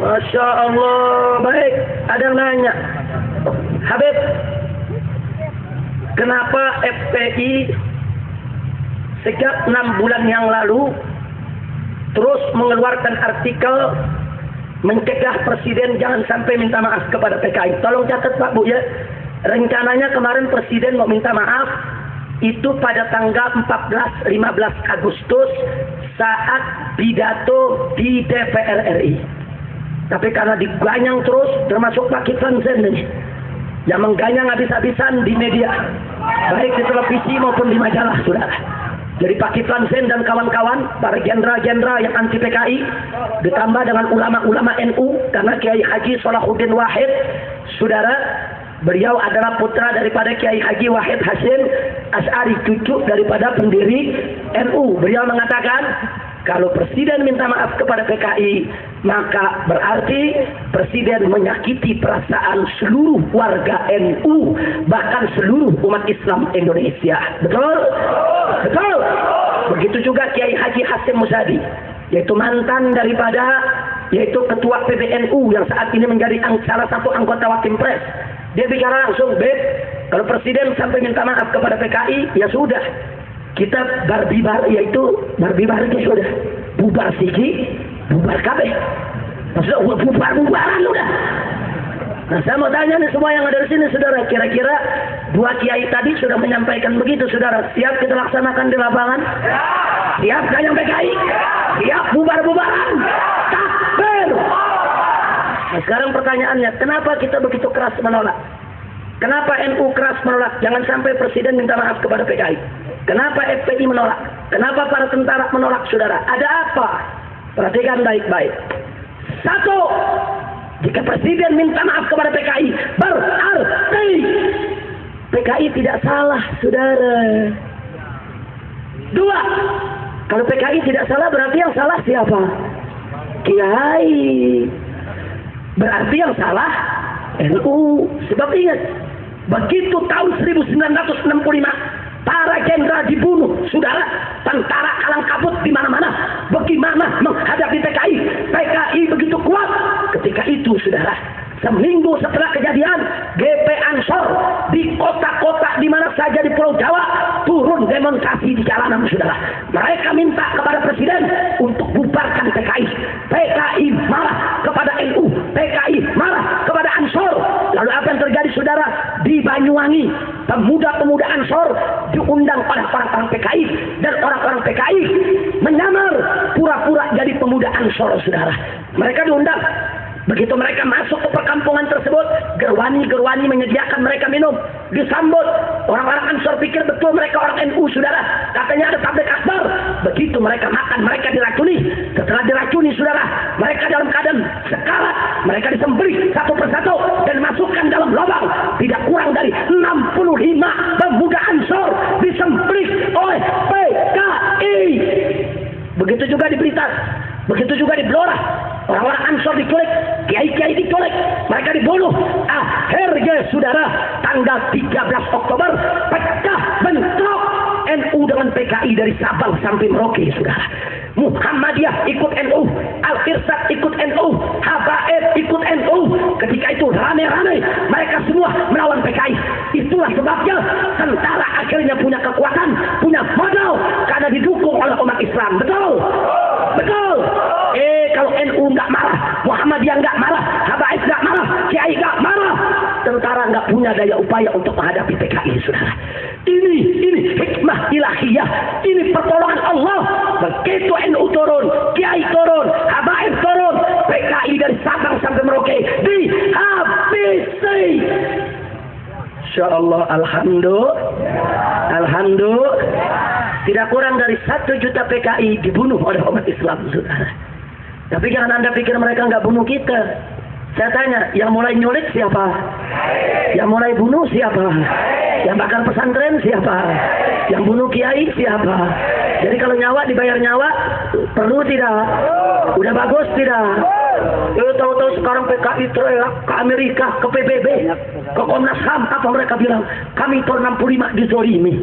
Masya Allah. Baik, ada yang nanya, Habib, kenapa FPI sejak 6 bulan yang lalu terus mengeluarkan artikel mencegah Presiden jangan sampai minta maaf kepada PKI? Tolong catat Pak Bu ya. Rencananya kemarin Presiden mau minta maaf itu pada tanggal 14-15 Agustus saat pidato di DPR RI. Tapi karena diganyang terus, termasuk Pak Kiflan Zen ini, yang mengganyang habis-habisan di media, baik di televisi maupun di majalah, saudara. Jadi Pak Kiflan Zen dan kawan-kawan, para jenderal-jenderal yang anti PKI, ditambah dengan ulama-ulama NU, karena Kiai Haji Salahuddin Wahid, saudara, beliau adalah putra daripada Kiai Haji Wahid Hasyim Asy'ari, cucu daripada pendiri NU. Beliau mengatakan, kalau Presiden minta maaf kepada PKI, maka berarti Presiden menyakiti perasaan seluruh warga NU, bahkan seluruh umat Islam Indonesia. Betul? Betul? Begitu juga Kiai Haji Hasyim Muzadi, yaitu mantan daripada, yaitu ketua PBNU yang saat ini menjadi salah satu anggota Wakimpres. Dia bicara langsung, Beb, kalau Presiden sampai minta maaf kepada PKI, ya sudah, kita barbibar, yaitu barbibar itu sudah bubar siki, bubar kabeh. Maksudnya bubar-bubaran udah. Nah, saya mau tanya nih semua yang ada di sini, saudara, kira-kira dua kiai tadi sudah menyampaikan begitu, saudara, siap kita laksanakan di lapangan? Siap ganyang PKI? Siap bubar-bubaran? Takbir! Nah, sekarang pertanyaannya, kenapa kita begitu keras menolak? Kenapa NU keras menolak? Jangan sampai Presiden minta maaf kepada PKI. Kenapa FPI menolak? Kenapa para tentara menolak, saudara? Ada apa? Perhatikan baik-baik. Satu, jika Presiden minta maaf kepada PKI, berarti PKI tidak salah, saudara. Dua, kalau PKI tidak salah, berarti yang salah siapa? Kiai. Berarti yang salah NU. Sebab ingat, begitu tahun 1965 para jenderal dibunuh, saudara, tentara kalang kabut di mana-mana. Bagaimana menghadapi PKI? PKI begitu kuat. Ketika itu, saudara, seminggu setelah kejadian, GP Ansor di kota-kota di mana saja di Pulau Jawa turun demonstrasi di jalanan, saudara. Mereka minta kepada Presiden untuk bubarkan PKI. PKI marah kepada NU, PKI marah kepada Ansor. Lalu apa yang terjadi, saudara? Di Banyuwangi, pemuda-pemuda Ansor diundang pada orang-orang PKI, dan orang-orang PKI menyamar pura-pura jadi pemuda Ansor, saudara. Mereka diundang. Begitu mereka masuk ke perkampungan tersebut, gerwani-gerwani menyediakan mereka minum, disambut. Orang-orang Ansor pikir betul mereka orang NU, saudara. Katanya ada tablik akbar. Begitu mereka makan, mereka diracuni. Setelah diracuni, saudara, mereka dalam keadaan sekarat. Mereka disembelih satu persatu dan masukkan dalam lubang. Tidak kurang dari 65 pemuda Ansor disembelih oleh PKI. Begitu juga di Blitar, begitu juga di Blora. Orang-orang Ansor diculik, kiai-kiai diculik, mereka dibunuh. Akhirnya, saudara, tanggal 13 Oktober pecah bentrok NU dengan PKI dari Sabang sampai Merauke, saudara. Muhammadiyah ikut NU, Al-Irsad ikut NU, Habaib ikut NU. Ketika itu rame-rame mereka semua melawan PKI. Itulah sebabnya tentara akhirnya punya kekuatan, punya modal, karena didukung oleh umat Islam. Betul? Betul? Kalau NU nggak marah, Muhammadiyah nggak marah, Habaib nggak marah, Kiai nggak marah, tentara nggak punya daya upaya untuk menghadapi PKI, saudara. Ini hikmah ilahiyah, ini pertolongan Allah. Begitu NU turun, Kiai turun, Habaib turun, PKI dari Sabang sampai Merauke dihabisi. Insyaallah, alhamdulillah, tidak kurang dari 1 juta PKI dibunuh oleh umat Islam, saudara. Tapi jangan Anda pikir mereka nggak bunuh kita. Saya tanya, yang mulai nyulik siapa? Yang mulai bunuh siapa? Yang bakar pesantren siapa? Yang bunuh kiai siapa? Jadi kalau nyawa dibayar nyawa, perlu tidak? Udah bagus tidak? Tahu-tahu sekarang PKI teriak ke Amerika, ke PBB, ke Komnas HAM. Apa mereka bilang? Kami tahun 65 dizolimi.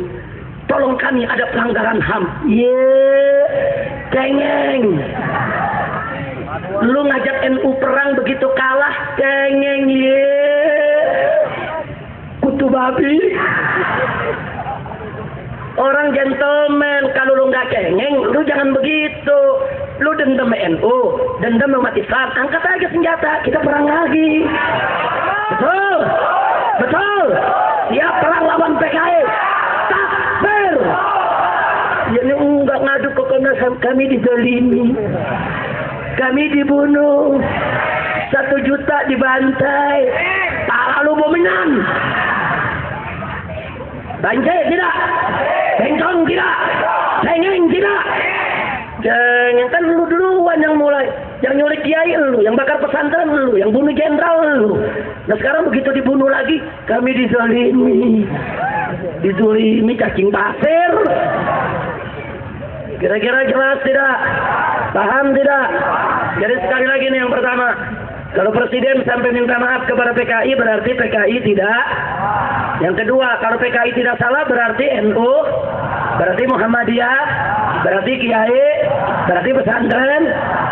Tolong kami, ada pelanggaran HAM. Cengeng. Lu ngajak NU perang begitu kalah, cengeng, kutu babi. Orang gentleman, kalau lu nggak cengeng, lu jangan begitu. Lu dendam NU, dendam umat Islam, angkat aja senjata, kita perang lagi. Betul, betul. Siap perang lawan PKI. Takbir. Ini enggak ngadu ke Komnas HAM, kami dizalimi. Kami dibunuh, 1 juta dibantai, tak lu bomenan. Banjir tidak, bengkong tidak, cengeng tidak. Jangan, kan lu duluan yang mulai, yang nyulik kiai lu, yang bakar pesantren lu, yang bunuh jenderal lu. Nah sekarang begitu dibunuh lagi, kami dizolimi cacing pasir. Kira-kira jelas tidak? Paham tidak? Jadi sekali lagi nih, yang pertama, kalau Presiden sampai minta maaf kepada PKI, berarti PKI tidak. Yang kedua, kalau PKI tidak salah, berarti NU, berarti Muhammadiyah, berarti Kiai, berarti pesantren,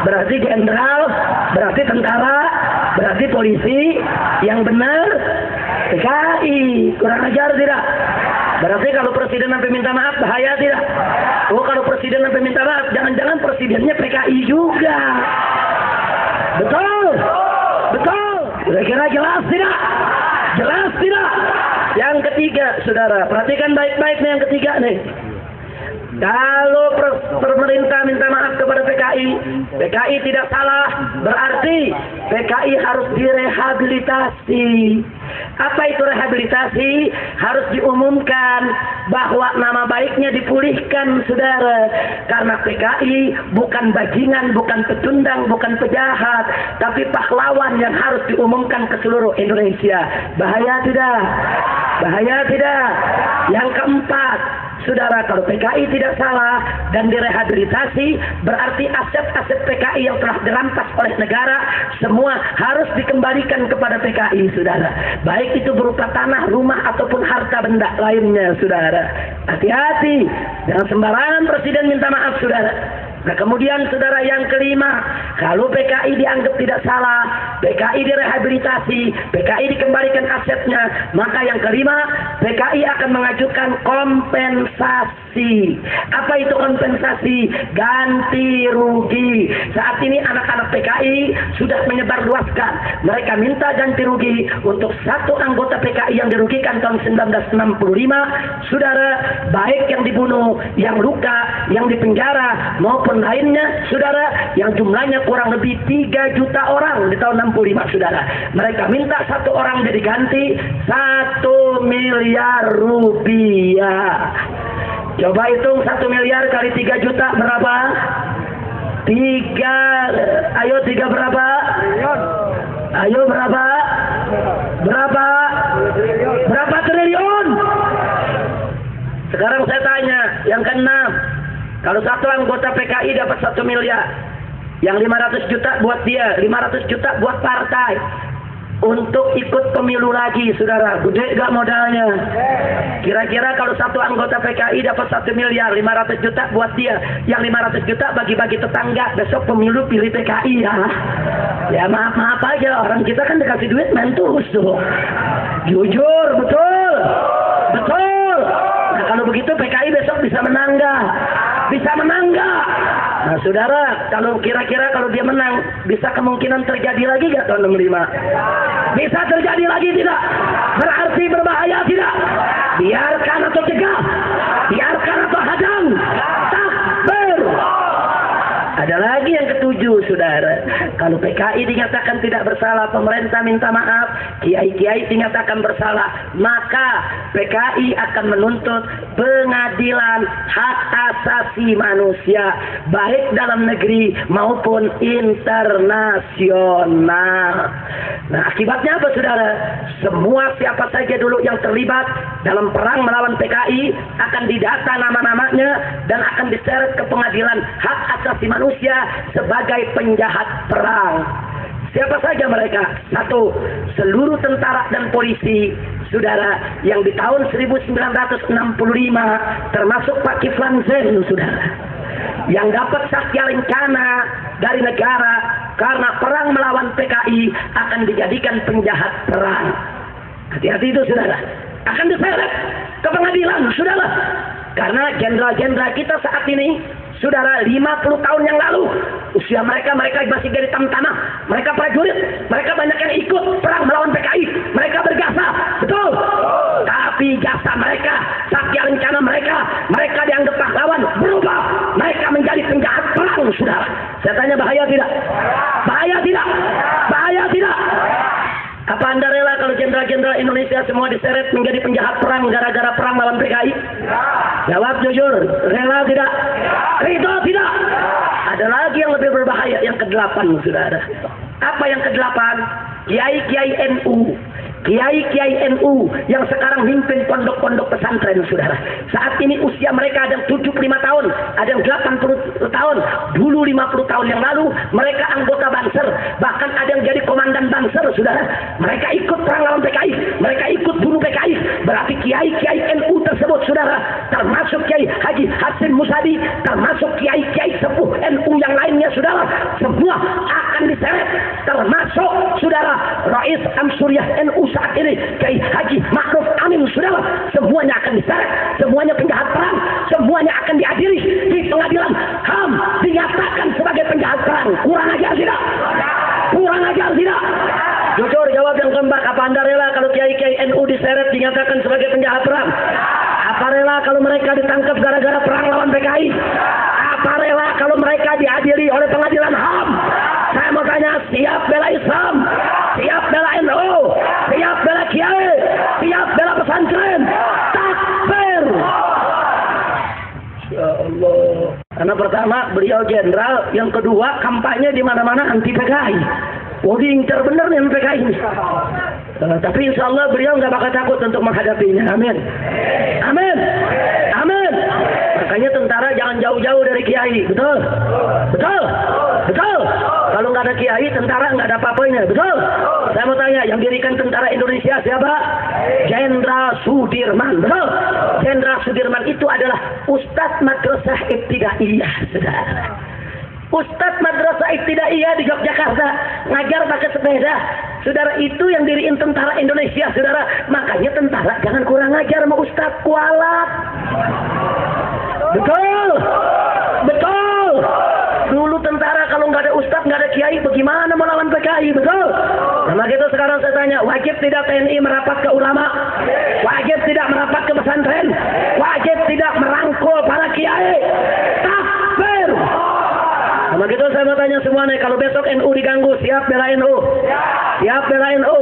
berarti jenderal, berarti tentara, berarti polisi. Yang benar PKI. Kurang ajar tidak? Berarti kalau Presiden sampai minta maaf, bahaya tidak? Oh, kalau Presiden sampai minta maaf, jangan-jangan Presidennya PKI juga. Betul? Betul? Kira-kira jelas tidak? Jelas tidak? Yang ketiga, saudara, perhatikan baik-baik nih yang ketiga nih. Kalau pemerintah minta maaf kepada PKI tidak salah, berarti PKI harus direhabilitasi. Apa itu rehabilitasi? Harus diumumkan bahwa nama baiknya dipulihkan, saudara. Karena PKI bukan bajingan, bukan pecundang, bukan pejahat, tapi pahlawan yang harus diumumkan ke seluruh Indonesia. Bahaya tidak? Bahaya tidak? Yang keempat, saudara, kalau PKI tidak salah dan direhabilitasi, berarti aset-aset PKI yang telah dirampas oleh negara semua harus dikembalikan kepada PKI, saudara. Baik itu berupa tanah, rumah ataupun harta benda lainnya, saudara. Hati-hati, jangan sembarangan presiden minta maaf, saudara. Nah, kemudian saudara, yang kelima, kalau PKI dianggap tidak salah, PKI direhabilitasi, PKI dikembalikan asetnya, maka yang kelima, PKI akan mengajukan kompensasi. Apa itu kompensasi? Ganti rugi. Saat ini anak-anak PKI sudah menyebarluaskan. Mereka minta ganti rugi untuk satu anggota PKI yang dirugikan tahun 1965, saudara, baik yang dibunuh, yang luka, yang dipenjara, maupun lainnya, saudara, yang jumlahnya kurang lebih 3 juta orang di tahun 65, saudara. Mereka minta satu orang jadi ganti 1 miliar rupiah. Coba hitung 1 miliar kali 3 juta berapa? 3 berapa? Ayo berapa? Berapa triliun? Sekarang saya tanya, yang keenam, kalau satu anggota PKI dapat 1 miliar, yang 500 juta buat dia, 500 juta buat partai untuk ikut pemilu lagi, saudara. Gede gak modalnya? Kira-kira kalau satu anggota PKI dapat 1 miliar, 500 juta buat dia, yang 500 juta bagi-bagi tetangga, besok pemilu pilih PKI ya. Ya maaf-maaf aja, orang kita kan dikasih duit main terus tuh. Jujur, betul. Nah, kalau begitu PKI besok bisa menang gak? Bisa menang gak? Nah, saudara, kalau kira-kira kalau dia menang, bisa kemungkinan terjadi lagi gak tahun 65? Bisa terjadi lagi tidak? Berarti berbahaya tidak? Biarkan atau cegah? Biarkan atau hadang? Takbir! Ada lagi yang ketujuh, saudara. Kalau PKI dinyatakan tidak bersalah, pemerintah minta maaf, kiai-kiai dinyatakan bersalah, maka PKI akan menuntut pengadilan hak asasi manusia, baik dalam negeri maupun internasional. Nah, akibatnya apa, saudara? Semua siapa saja dulu yang terlibat dalam perang melawan PKI akan didata nama-namanya dan akan diseret ke pengadilan hak asasi manusia sebagai penjahat perang. Siapa saja mereka? 1. Seluruh tentara dan polisi, saudara, yang di tahun 1965 termasuk Pak Kiflan Zain, saudara, yang dapat sakya rencana dari negara karena perang melawan PKI akan dijadikan penjahat perang. Hati-hati itu, saudara. Akan diseret ke pengadilan, saudara. Karena jenderal-jenderal kita saat ini, saudara, 50 tahun yang lalu, usia mereka masih dari tamtama, mereka prajurit, mereka banyak yang ikut perang melawan PKI, mereka berjasa, betul. Tapi jasa mereka, sakya rencana mereka dianggap pahlawan, berubah, mereka menjadi penjahat perang, saudara. Saya tanya, bahaya tidak? Bahaya tidak? Bahaya tidak? Apa Anda rela kalau jenderal-jenderal Indonesia semua diseret menjadi penjahat perang gara-gara perang melawan PKI? Jawab jujur, rela tidak? Ridho tidak? Ada lagi yang lebih berbahaya, yang ke-8, saudara. Apa yang ke-8? Kiai-kiai NU. Kiai-kiai NU yang sekarang mimpin pondok-pondok pesantren, saudara. Saat ini usia mereka ada yang 75 tahun, ada yang 80 tahun. Dulu 50 tahun yang lalu mereka anggota Banser, bahkan ada yang jadi komandan Banser, saudara. Mereka ikut perang lawan PKI, mereka ikut bunuh PKI. Berarti kiai-kiai NU tersebut, saudara, termasuk Kiai Haji Hasim Musadi, termasuk kiai-kiai sepuh NU yang lainnya, saudara, semua akan diseret, termasuk, saudara, Rais Amsuriah NU saat ini, Kiai Haji Ma'ruf Amin, saudara, semuanya akan diseret, semuanya penjahat perang, semuanya akan diadili di pengadilan HAM, dinyatakan sebagai penjahat perang. Kurang ajar tidak? Kurang ajar tidak? Jujur, jawab yang keempat. Apa Anda rela kalau kiai-kiai NU diseret dinyatakan sebagai penjahat perang? Apa rela kalau mereka ditangkap gara-gara perang lawan PKI? Apa rela kalau mereka diadili oleh pengadilan HAM? Saya mau tanya, siap bela Islam? Siap bela NU? Siap bela kiai? Siap bela pesantren? Takbir! Ya Allah. Karena pertama beliau jenderal, yang kedua kampanye di mana-mana anti PKI. diincar bener nih PKI ini. Tapi insya Allah beliau nggak bakal takut untuk menghadapinya. Amin. Amin. Amin. Makanya tentara jangan jauh-jauh dari kiai. Betul? Betul? Betul? Kalau nggak ada kiai, tentara nggak ada apa-apanya. Betul? Saya mau tanya, yang dirikan tentara Indonesia siapa? Jenderal Sudirman. Betul? Jenderal Sudirman itu adalah Ustadz Madrasah Ibtidaiyah, saudara. Ustadz Madrasah Ibtidaiyah di Yogyakarta ngajar pakai sepeda. Saudara, itu yang diriin tentara Indonesia, saudara. Makanya tentara jangan kurang ngajar sama Ustadz, kualat. Betul? Betul? Dulu tentara kalau nggak ada Ustadz, nggak ada kiai, bagaimana melawan PKI? Betul? Nah, maka itu sekarang saya tanya, wajib tidak TNI merapat ke ulama? Wajib tidak merapat ke pesantren? Wajib tidak merangkul para kiai? Takbir! Sama gitu saya mau tanya semuanya, kalau besok NU diganggu, siap bela NU? Siap bela NU?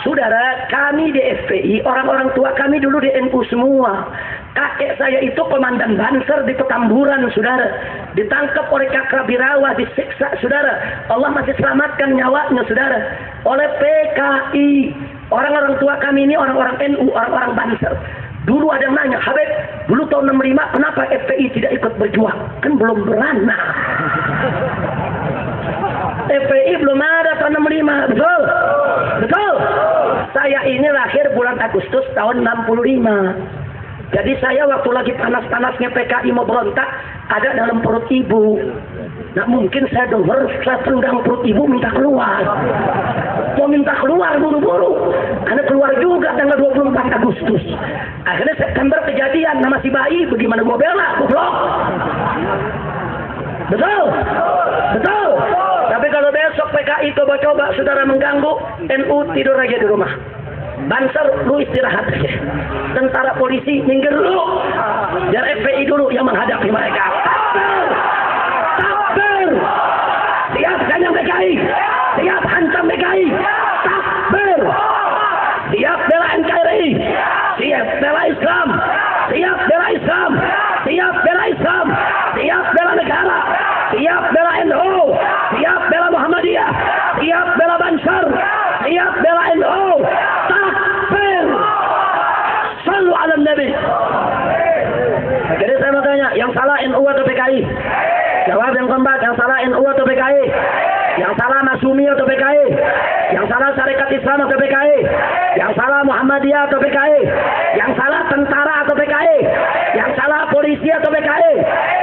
Saudara, kami di FPI, orang-orang tua kami dulu di NU semua. Kakek saya itu komandan Banser di Petamburan, saudara. Ditangkap oleh Kakrabirawa, disiksa, saudara. Allah masih selamatkan nyawanya, saudara. Oleh PKI. Orang-orang tua kami ini orang-orang NU, orang-orang Banser. Dulu ada yang nanya, Habib, dulu tahun 65, kenapa FPI tidak ikut berjuang? Kan belum beranak. FPI belum ada tahun 65, betul? Betul? Saya ini lahir bulan Agustus tahun 65. Jadi saya waktu lagi panas-panasnya PKI mau berontak, ada dalam perut ibu. Nah mungkin saya dengar, saya tendang perut ibu minta keluar. Mau minta keluar buru-buru. Karena keluar juga tanggal 24 Agustus. Akhirnya September kejadian, nama si bayi, bagaimana gua bela, goblok. Betul? Betul? Tapi kalau besok PKI coba-coba saudara mengganggu, NU tidur aja di rumah. Banser, lu istirahat aja. Tentara polisi minggir dulu. Biar FPI dulu yang menghadapi mereka. Takbir! Siap ganyang PKI. Siap hantam PKI. Takbir! Siap bela NKRI. Siap bela Islam. Siap bela Islam. Siap bela Islam. Siap bela negara. Siap bela NU. Siap bela Muhammadiyah. Siap bela Banser. Siap bela NU. Takbir! Sallu ala Nabi. Jadi saya mau tanya, yang salah NU atau PKI? Jawab yang keempat, yang salah NU atau PKI? Yang salah Masumi atau PKI? Yang salah Syarikat Islam atau PKI? Yang salah Muhammadiyah atau PKI? Yang salah tentara atau PKI? Yang salah polisi atau PKI?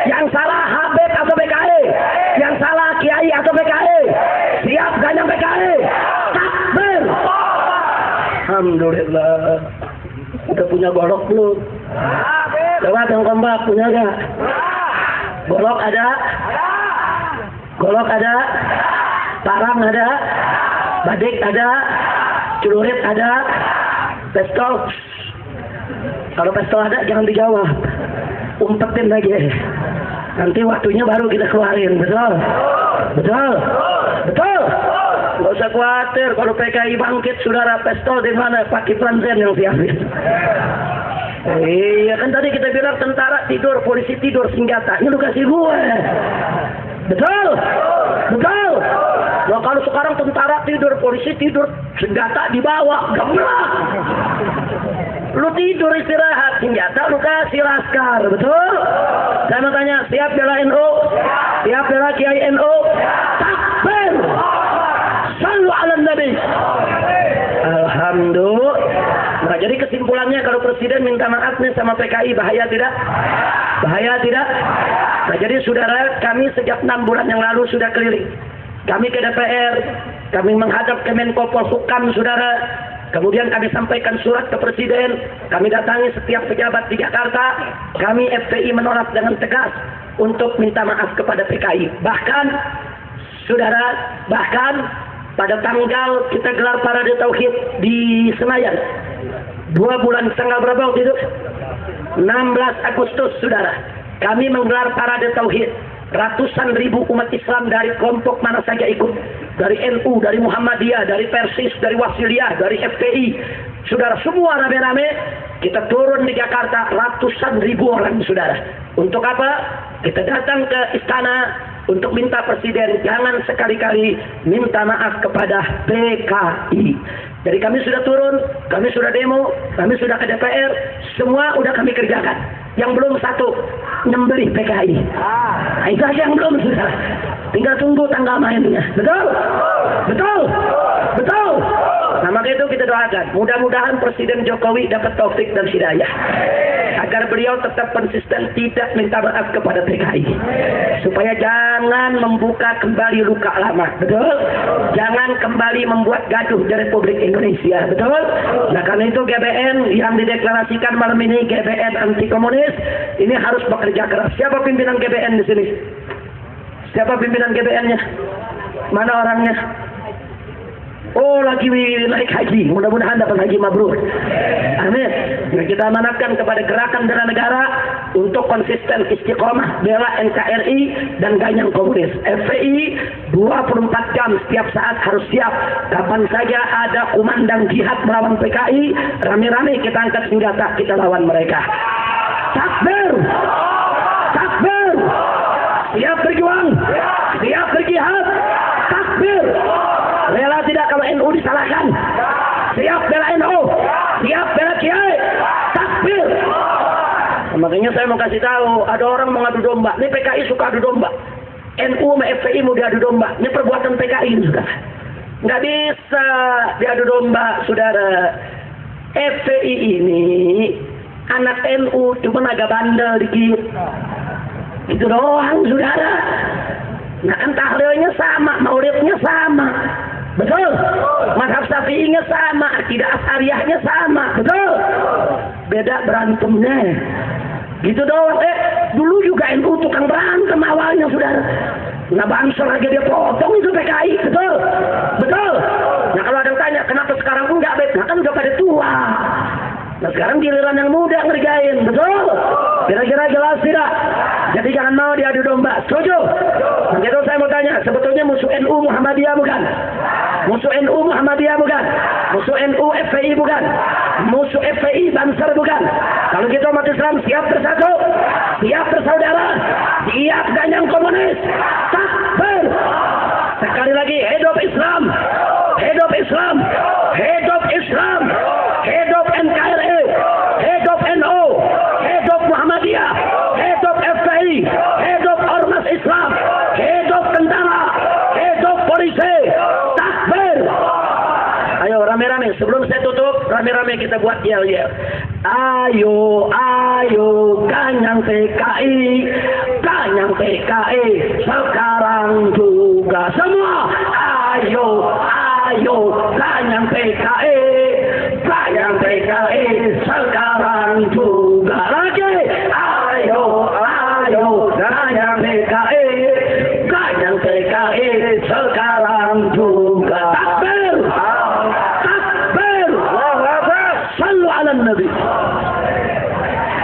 Yang salah Habib atau PKI? Yang salah Kiai atau PKI? Siap ganyang PKI? Takbir! Alhamdulillah. Udah punya golok belum? Jawab yang keempat, punya gak? Golok ada? Golok ada? Parang ada? Badik ada? Celurit ada? Pistol? Kalau pistol ada jangan dijawab. Umpetin lagi. Nanti waktunya baru kita keluarin. Betul? Betul? Betul? Gak usah khawatir kalau PKI bangkit, saudara, pistol di mana? Pakai planzen yang siapin. Iya kan tadi kita bilang tentara tidur, polisi tidur, senjata. Ini lu kasih gue. Betul? Betul? Nah, kalau sekarang tentara tidur, polisi tidur, senjata dibawa, geblak. Lu tidur istirahat, senjata lu kasih laskar, betul? Saya mau tanya, siap bela NU? Siap bela Kiai NU? Takbir! Sallu ala Nabi. Alhamdulillah. Nah, jadi kesimpulannya kalau presiden minta maaf nih sama PKI, bahaya tidak? Bahaya tidak? Nah, jadi saudara, kami sejak 6 bulan yang lalu sudah keliling. Kami ke DPR, kami menghadap ke Menko Polhukam, saudara. Kemudian kami sampaikan surat ke Presiden, kami datangi setiap pejabat di Jakarta. Kami FPI menolak dengan tegas untuk minta maaf kepada PKI. Bahkan, saudara, pada tanggal kita gelar parade tauhid di Senayan. 2 bulan tanggal berapa waktu itu? 16 Agustus, saudara. Kami menggelar parade tauhid. Ratusan ribu umat Islam dari kelompok mana saja ikut. Dari NU, dari Muhammadiyah, dari Persis, dari Wasiliyah, dari FPI. Saudara, semua rame-rame kita turun di Jakarta, ratusan ribu orang, saudara. Untuk apa? Kita datang ke istana untuk minta Presiden jangan sekali-kali minta maaf kepada PKI. Jadi kami sudah turun, kami sudah demo, kami sudah ke DPR, semua udah kami kerjakan. Yang belum satu, nyembelih PKI. Nah, itu aja yang belum, sudah. Tinggal tunggu tanggal mainnya. Betul? Betul? Betul? Nah, maka itu kita doakan. Mudah-mudahan Presiden Jokowi dapat taufik dan hidayah. Agar beliau tetap konsisten tidak minta maaf kepada PKI. Supaya jangan membuka kembali luka lama. Betul? Jangan kembali membuat gaduh di Republik Indonesia. Betul? Nah, karena itu GBN yang dideklarasikan malam ini, GBN anti komunis, ini harus bekerja keras. Siapa pimpinan GBN di sini? Siapa pimpinan GBN-nya? Mana orangnya? Oh, lagi naik haji. Mudah-mudahan dapat haji mabrur. Amin. Nah, kita amanatkan kepada gerakan bela negara untuk konsisten istiqomah bela NKRI dan ganyang komunis. FPI 24 jam setiap saat harus siap. Kapan saja ada kumandang jihad melawan PKI, rame-rame kita angkat senjata, kita lawan mereka. Takbir! Takbir! Siap berjuang! Siap berjihad! Takbir! Rela tidak kalau NU disalahkan? Siap bela NU, siap bela Kiai, takbir. Makanya saya mau kasih tahu, ada orang mau adu domba. Ini PKI suka adu domba. NU sama FPI mau diadu domba. Ini perbuatan PKI ini, saudara. Nggak bisa diadu domba, saudara. FPI ini anak NU cuma agak bandel dikit. Itu doang, saudara. Nah, kan tahlilnya sama, maulidnya sama. Betul? Mazhab Syafi'inya sama, akidah Asy'ariyahnya sama. Betul? Beda berantemnya. Gitu doang. Dulu juga NU tukang berantem awalnya, saudara. Nah, Bansor aja dia potong itu PKI. Betul? Betul? Nah, kalau ada yang tanya, kenapa sekarang enggak, Bet? Nah, kan udah pada tua. Nah, sekarang giliran yang muda ngerjain. Betul? Kira-kira jelas tidak? Jadi jangan mau diadu domba. Setuju? Jadi saya mau tanya, sebetulnya musuh NU Muhammadiyah bukan? Musuh NU Muhammadiyah bukan? Musuh NU FPI bukan? Musuh FPI Bansor bukan? Kalau kita umat Islam siap bersatu, siap bersaudara, siap ganyang komunis. Takbir! Sekali lagi, hidup Islam! Hidup Islam! Hidup Islam! Hidup NKRI! Hidup NU! Hidup Muhammadiyah! Hidup FPI! Hidup Ormas Islam! Hidup tentara! Hidup polisi! Takbir! Ayo rame-rame, sebelum saya tutup, rame-rame kita buat yel-yel. Ayo, ayo, ganyang PKI, ganyang PKI, sekarang juga semua. Ayo, ayo, ganyang PKI, ganyang PKI, sekarang juga lagi. Ayo, ayo, ganyang PKI, ganyang PKI, sekarang juga. Takbir! Takbir! Sallu ala Nabi.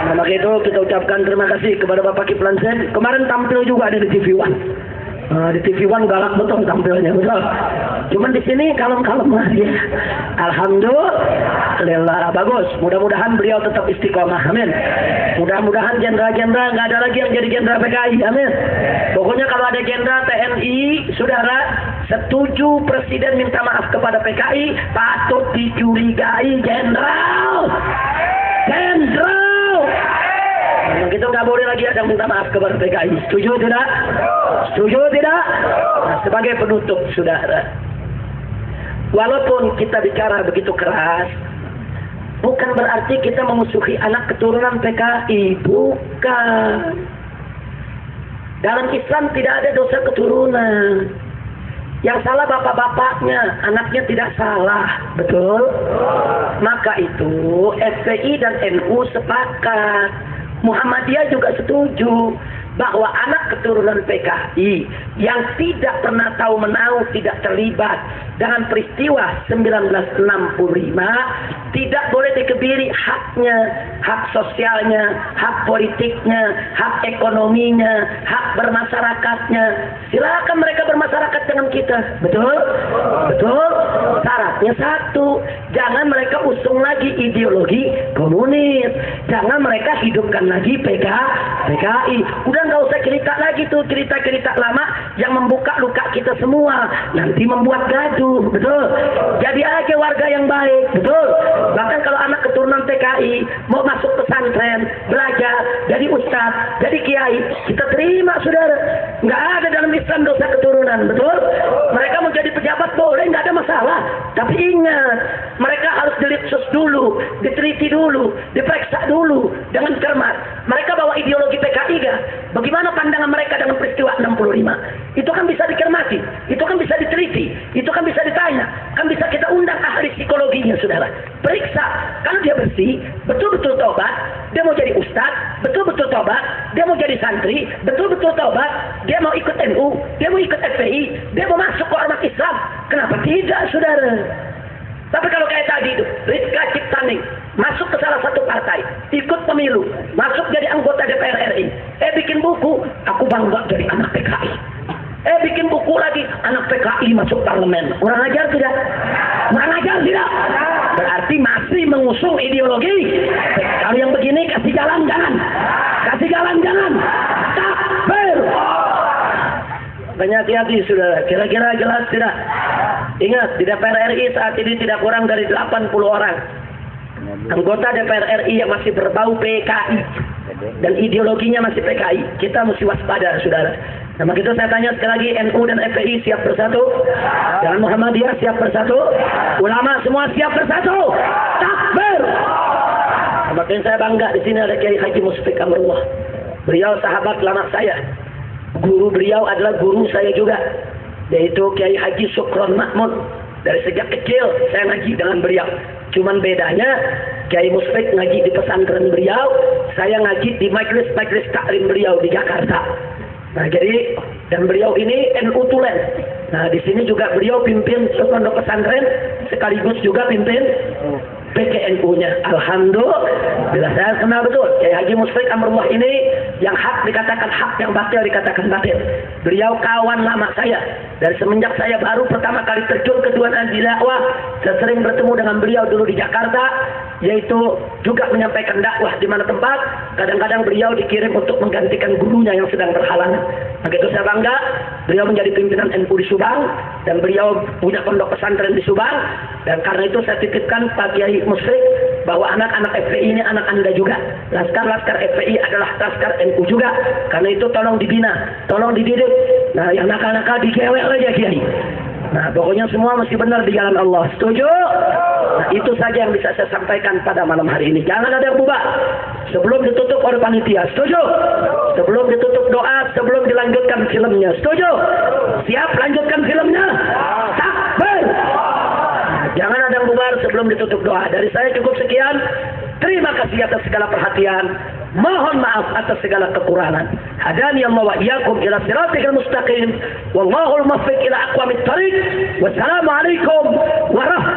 Nah, maka itu kita ucapkan terima kasih kepada Bapak Kiflan Zain. Kemarin tampil juga ada di TV One. Di TV One galak betul tampilnya, betul. Cuman di sini kalem-kalem lah dia. Alhamdulillah, bagus. Mudah-mudahan beliau tetap istiqomah, amin. Mudah-mudahan jenderal-jenderal nggak ada lagi yang jadi jenderal PKI, amin. Pokoknya kalau ada jenderal TNI, saudara, setuju Presiden minta maaf kepada PKI, patut dicurigai jenderal. Jenderal. Kita nggak boleh lagi ada minta maaf kepada PKI. Setuju tidak? Setuju tidak? Nah, sebagai penutup, saudara, walaupun kita bicara begitu keras, bukan berarti kita memusuhi anak keturunan PKI. Bukan. Dalam Islam tidak ada dosa keturunan. Yang salah bapak-bapaknya, anaknya tidak salah. Betul? Maka itu FPI dan NU sepakat. Muhammadiyah juga setuju bahwa anak keturunan PKI yang tidak pernah tahu menau, tidak terlibat dengan peristiwa 1965 tidak boleh dikebiri haknya, hak sosialnya, hak politiknya, hak ekonominya, hak bermasyarakatnya. Silakan mereka bermasyarakat dengan kita. Betul? Betul? Syaratnya satu, jangan mereka usung lagi ideologi komunis, jangan mereka hidupkan lagi PKI. Udah nggak usah cerita lagi tuh cerita-cerita lama yang membuka luka kita semua. Nanti membuat gaduh, betul. Jadi aja warga yang baik, betul. Bahkan kalau anak keturunan TKI mau masuk pesantren, belajar, jadi ustaz, jadi kiai, kita terima saudara. Nggak ada dalam Islam dosa keturunan, betul. Mereka mau jadi pejabat boleh, nggak ada masalah. Tapi ingat, mereka harus dilipsus dulu, diteliti dulu, diperiksa dulu dengan cermat. Mereka bawa ideologi PKI gak? Bagaimana pandangan mereka dengan peristiwa 65? Itu kan bisa dicermati, itu kan bisa diteliti, itu kan bisa ditanya, kan bisa kita undang ahli psikologinya saudara. Periksa, kalau dia bersih, betul-betul tobat, dia mau jadi ustaz, betul-betul tobat, dia mau jadi santri, betul-betul tobat, dia mau ikut NU, dia mau ikut FPI, dia mau masuk ke ormas Islam. Kenapa tidak saudara? Tapi kalau kayak tadi itu, Rizka Ciptaning masuk ke salah satu partai, ikut pemilu, masuk jadi anggota DPR RI, bikin buku, aku bangga jadi anak PKI. Bikin buku lagi, anak PKI masuk parlemen. Kurang ajar tidak? Kurang ajar tidak? Berarti masih mengusung ideologi. Kalau yang begini kasih jalan jangan. Kasih jalan jangan. Takbir. Hati-hati saudara. Kira-kira jelas tidak? Ingat, di DPR RI saat ini tidak kurang dari 80 orang anggota DPR RI yang masih berbau PKI dan ideologinya masih PKI. Kita mesti waspada saudara. Nah, begitu saya tanya sekali lagi, NU dan FPI siap bersatu? Dan Muhammadiyah siap bersatu? Ulama semua siap bersatu? Takbir! Makin saya bangga di sini ada Kiai Haji Musfik Amrullah. Beliau sahabat lama saya. Guru beliau adalah guru saya juga, yaitu Kiai Haji Sukron Mahmud. Dari sejak kecil saya ngaji dengan beliau. Cuman bedanya Kiai Musfik ngaji di pesantren beliau, saya ngaji di majelis-majelis taklim beliau di Jakarta. Nah, jadi dan beliau ini NU Tulen. Nah, di sini juga beliau pimpin pondok pesantren sekaligus juga pimpin PKNU-nya. Alhamdulillah saya kenal betul Kiai Haji Musfik Amrullah ini, yang hak dikatakan hak, yang batil dikatakan batil. Beliau kawan lama saya. Dari semenjak saya baru pertama kali terjun ke dunia dakwah, saya sering bertemu dengan beliau dulu di Jakarta, yaitu juga menyampaikan dakwah di mana tempat. Kadang-kadang beliau dikirim untuk menggantikan gurunya yang sedang berhalangan. Begitu saya bangga, beliau menjadi pimpinan NU di Subang dan beliau punya pondok pesantren di Subang. Dan karena itu saya titipkan Pak Kiai Musfik bahwa anak-anak FPI ini anak Anda juga. Laskar-laskar FPI adalah laskar NU juga. Karena itu tolong dibina, tolong dididik. Nah, yang nakal-nakal digewel aja Kiai. Nah, pokoknya semua mesti benar di jalan Allah. Setuju? Nah, itu saja yang bisa saya sampaikan pada malam hari ini. Jangan ada yang bubar sebelum ditutup oleh panitia. Setuju? Sebelum ditutup doa, sebelum dilanjutkan filmnya. Setuju? Siap lanjutkan filmnya? Takbir! Jangan ada yang bubar sebelum ditutup doa. Dari saya cukup sekian. Terima kasih atas segala perhatian. Mohon maaf atas segala kekurangan. Hadani Allah wa iyyakum ila siratal mustaqim. Wallahul muwaffiq ila aqwamit thariq. Wassalamualaikum warahmatullahi